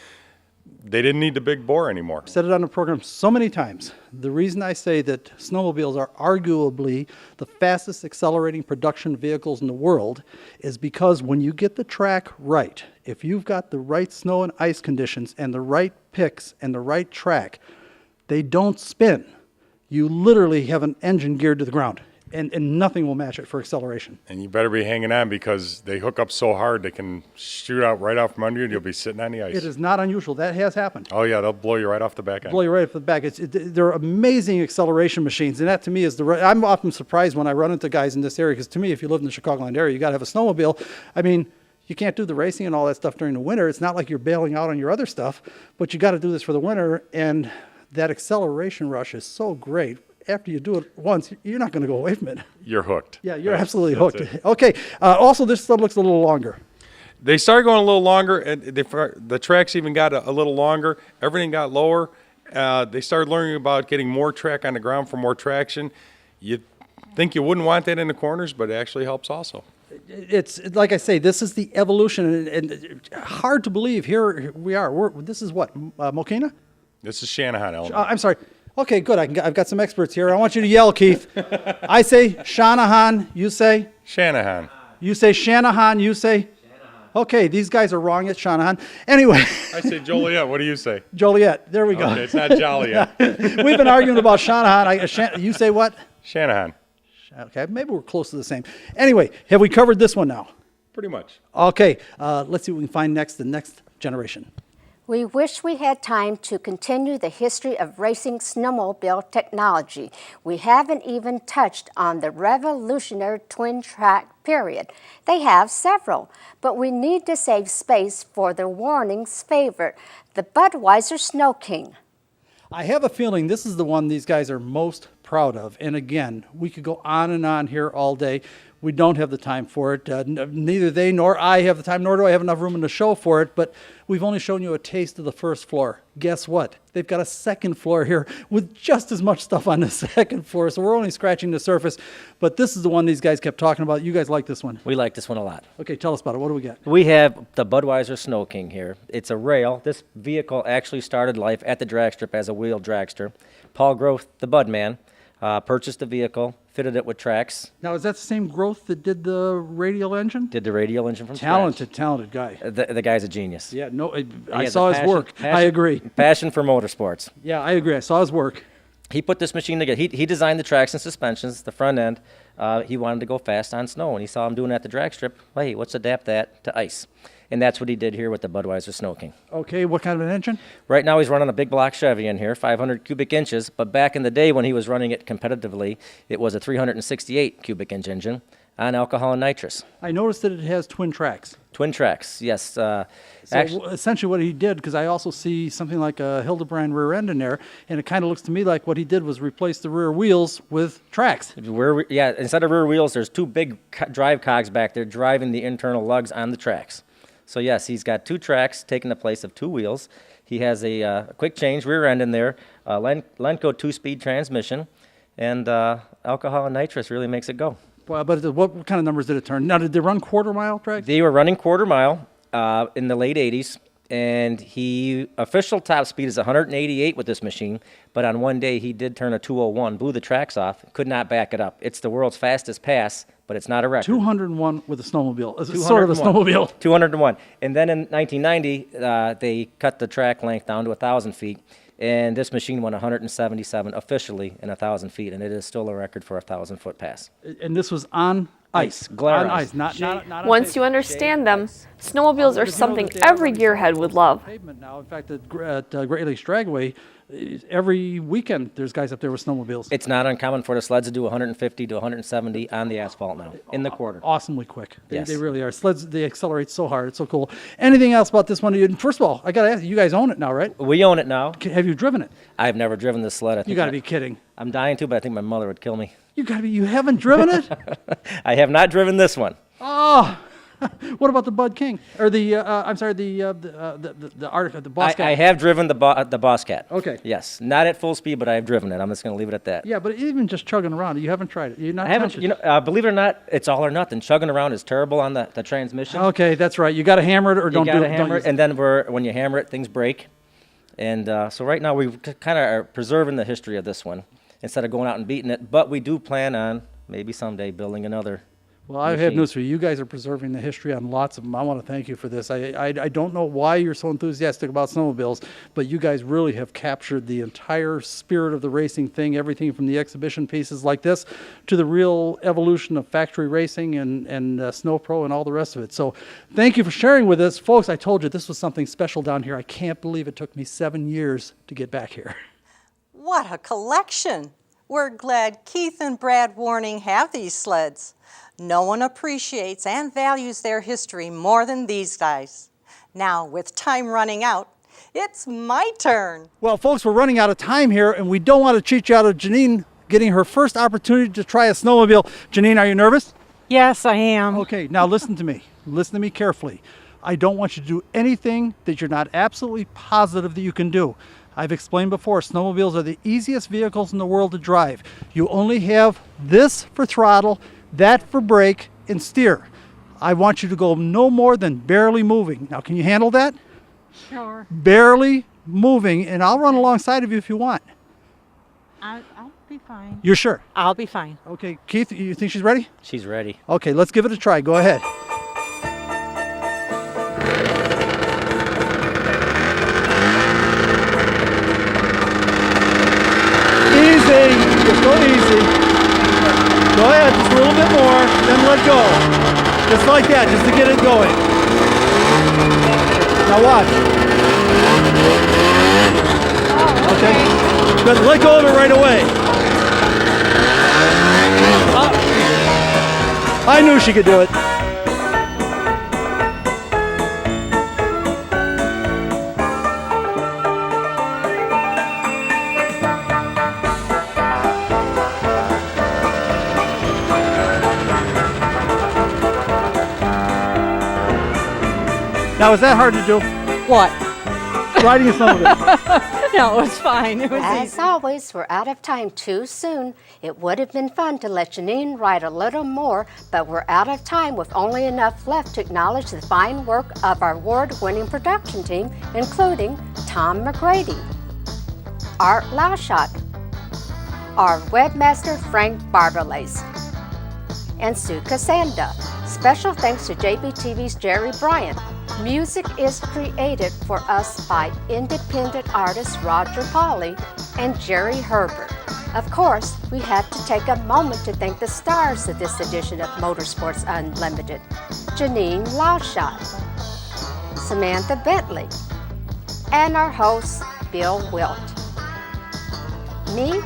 They didn't need the big bore anymore. I've said it on the program so many times. The reason I say that snowmobiles are arguably the fastest accelerating production vehicles in the world is because when you get the track right, if you've got the right snow and ice conditions and the right picks and the right track, they don't spin. You literally have an engine geared to the ground. and nothing will match it for acceleration. And you better be hanging on because they hook up so hard they can shoot out right out from under you and you'll be sitting on the ice. It is not unusual. That has happened. Oh, yeah, they'll blow you right off the back end. Blow you right off the back. They're amazing acceleration machines, and that to me is I'm often surprised when I run into guys in this area, because to me, if you live in the Chicagoland area, you got to have a snowmobile. I mean, you can't do the racing and all that stuff during the winter. It's not like you're bailing out on your other stuff, but you got to do this for the winter, and that acceleration rush is so great. After you do it once, you're not going to go away from it. You're hooked. Yeah, you're absolutely hooked. Okay. Also, this stuff looks a little longer. They started going a little longer, and the tracks even got a little longer. Everything got lower. They started learning about getting more track on the ground for more traction. You think you wouldn't want that in the corners, but it actually helps also. It's like I say, this is the evolution, and hard to believe. Here we are. This is what, Mokina? This is Shanahan, Illinois. I'm sorry. Okay, good. I've got some experts here. I want you to yell, Keith. I say Shanahan. You say? Shanahan. You say Shanahan. You say? Shanahan. Okay, these guys are wrong at Shanahan. Anyway. I say Joliet. What do you say? Joliet. There we go. Okay, it's not Joliet. We've been arguing about Shanahan. You say what? Shanahan. Okay, maybe we're close to the same. Anyway, have we covered this one now? Pretty much. Okay, let's see what we can find next, the next generation. We wish we had time to continue the history of racing snowmobile technology. We haven't even touched on the revolutionary twin track period. They have several, but we need to save space for the warning's favorite, the Budweiser Snow King. I have a feeling this is the one these guys are most proud of. And again, we could go on and on here all day. We don't have the time for it. Neither they nor I have the time, nor do I have enough room in the show for it. But we've only shown you a taste of the first floor. Guess what? They've got a second floor here with just as much stuff on the second floor. So we're only scratching the surface. But this is the one these guys kept talking about. You guys like this one? We like this one a lot. Okay, tell us about it. What do we got? We have the Budweiser Snow King here. It's a rail. This vehicle actually started life at the drag strip as a wheeled dragster. Paul Groth, the Bud man, purchased the vehicle, fitted it with tracks. Now, is that the same Growth that did the radial engine? Did the radial engine from Talented scratch. guy. The guy's a genius. Yeah, no, I saw his work. I agree. Passion for motorsports. Yeah, I agree. I saw his work. He put this machine together. He designed the tracks and suspensions, the front end. He wanted to go fast on snow, and he saw him doing it at the drag strip. Well, hey, let's adapt that to ice. And that's what he did here with the Budweiser Snow King. Okay, what kind of an engine? Right now he's running a big block Chevy in here, 500 cubic inches. But back in the day when he was running it competitively, it was a 368 cubic inch engine on alcohol and nitrous. I noticed that it has twin tracks. Twin tracks, yes. So essentially what he did, because I also see something like a Hildebrand rear end in there, and it kind of looks to me like what he did was replace the rear wheels with tracks. Instead of rear wheels, there's two big drive cogs back there driving the internal lugs on the tracks. So yes, he's got two tracks taking the place of two wheels. He has a quick change rear end in there, Lenco 2-speed transmission, and alcohol and nitrous really makes it go. Well, but what kind of numbers did it turn? Now, did they run quarter-mile tracks? They were running quarter-mile in the late 80s, and official top speed is 188 with this machine, but on one day he did turn a 201, blew the tracks off, could not back it up. It's the world's fastest pass, but it's not a record. 201 with a snowmobile. It's sort of a snowmobile. 201. And then in 1990, they cut the track length down to 1,000 feet, and this machine went 177 officially in 1,000 feet, and it is still a record for a 1,000-foot pass. And this was on ice. Glare on ice, not on Once pavement. you understand them, snowmobiles are something every gearhead would love. Pavement now. In fact, at Great Lakes Dragway, every weekend there's guys up there with snowmobiles. It's not uncommon for the sleds to do 150 to 170 on the asphalt now, in the quarter. Awesomely quick. Yes. They really are. Sleds, they accelerate so hard. It's so cool. Anything else about this one? First of all, I got to ask you, you guys own it now, right? We own it now. Have you driven it? I've never driven this sled. You got to be kidding. I'm dying to, but I think my mother would kill me. You haven't driven it? I have not driven this one. Oh, what about the Bud King? Or the Boss Cat? I have driven the Boss Cat. Okay. Yes, not at full speed, but I have driven it. I'm just going to leave it at that. Yeah, but even just chugging around, you haven't tried it. You're not I haven't. tempted. Believe it or not, it's all or nothing. Chugging around is terrible on the transmission. Okay, that's right. You got to hammer it or don't do it. You got to hammer it, and then when you hammer it, things break. And so right now we kind of are preserving the history of this one instead of going out and beating it. But we do plan on maybe someday building another Well, I have news for you. You guys are preserving the history on lots of them. I want to thank you for this. I don't know why you're so enthusiastic about snowmobiles, but you guys really have captured the entire spirit of the racing thing, everything from the exhibition pieces like this to the real evolution of factory racing and Snow Pro and all the rest of it. So thank you for sharing with us. Folks, I told you this was something special down here. I can't believe it took me 7 years to get back here. What a collection! We're glad Keith and Brad Warning have these sleds. No one appreciates and values their history more than these guys. Now, with time running out, it's my turn. Well, folks, we're running out of time here, and we don't want to cheat you out of Janine getting her first opportunity to try a snowmobile. Janine, are you nervous? Yes, I am. Okay, now listen to me. Listen to me carefully. I don't want you to do anything that you're not absolutely positive that you can do. I've explained before, snowmobiles are the easiest vehicles in the world to drive. You only have this for throttle, that for brake, and steer. I want you to go no more than barely moving. Now, can you handle that? Sure. Barely moving, and I'll run alongside of you if you want. I'll be fine. You're sure? I'll be fine. Okay, Keith, you think she's ready? She's ready. Okay, let's give it a try. Go ahead. Easy. Just go easy. Go ahead, just a little bit more, then let go. Just like that, just to get it going. Now watch. Okay. Good, let go of it right away. I knew she could do it. Now, is that hard to do? What? Riding a snowmobile. No, it was fine. It was As easy. always, we're out of time too soon. It would have been fun to let Janine ride a little more, but we're out of time with only enough left to acknowledge the fine work of our award-winning production team, including Tom McGrady, Art Lauschot, our webmaster Frank Barberlace, and Sue Cassanda. Special thanks to JBTV's Jerry Bryant. Music is created for us by independent artist Roger Pauley and Jerry Herbert. Of course, we have to take a moment to thank the stars of this edition of Motorsports Unlimited: Janine Lauschot, Samantha Bentley, and our host, Bill Wildt. Me,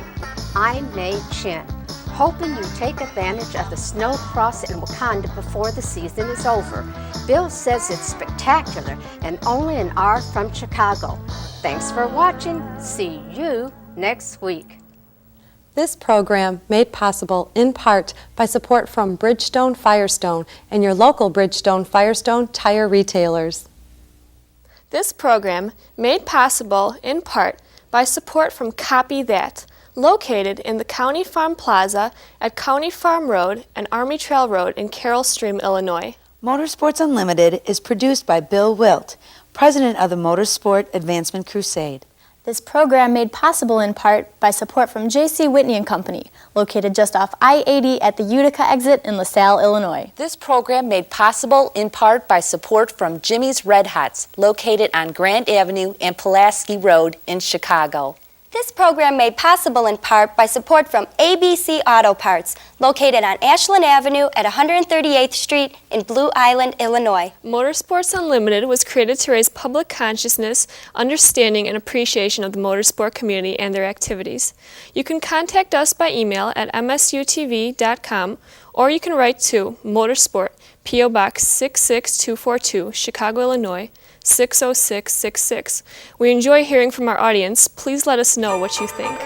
I'm May Chin, hoping you take advantage of the snow cross in Waconda before the season is over. Bill says it's spectacular and only an hour from Chicago. Thanks for watching. See you next week. This program made possible in part by support from Bridgestone Firestone and your local Bridgestone Firestone tire retailers. This program made possible in part by support from Copy That, located in the County Farm Plaza at County Farm Road and Army Trail Road in Carroll Stream, Illinois. Motorsports Unlimited is produced by Bill Wildt, president of the Motorsport Advancement Crusade. This program made possible in part by support from J.C. Whitney & Company, located just off I-80 at the Utica exit in LaSalle, Illinois. This program made possible in part by support from Jimmy's Red Hots, located on Grant Avenue and Pulaski Road in Chicago. This program made possible in part by support from ABC Auto Parts, located on Ashland Avenue at 138th Street in Blue Island, Illinois. Motorsports Unlimited was created to raise public consciousness, understanding, and appreciation of the motorsport community and their activities. You can contact us by email at msutv.com, or you can write to Motorsport, P.O. Box 66242, Chicago, Illinois, 60666. We enjoy hearing from our audience. Please let us know what you think.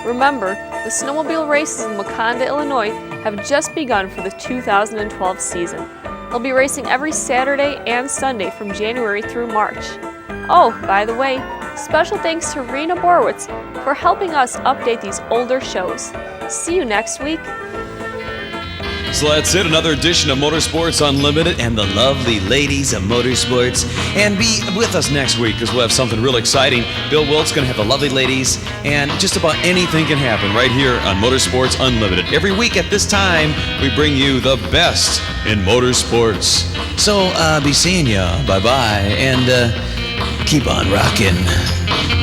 Remember, the snowmobile races in Waconda, Illinois have just begun for the 2012 season. They'll be racing every Saturday and Sunday from January through March. Oh, by the way, special thanks to Rena Borowitz for helping us update these older shows. See you next week. So that's it, another edition of Motorsports Unlimited and the lovely ladies of motorsports. And be with us next week because we'll have something real exciting. Bill Wildt's going to have the lovely ladies, and just about anything can happen right here on Motorsports Unlimited. Every week at this time, we bring you the best in motorsports. So be seeing ya. Bye-bye. And keep on rocking.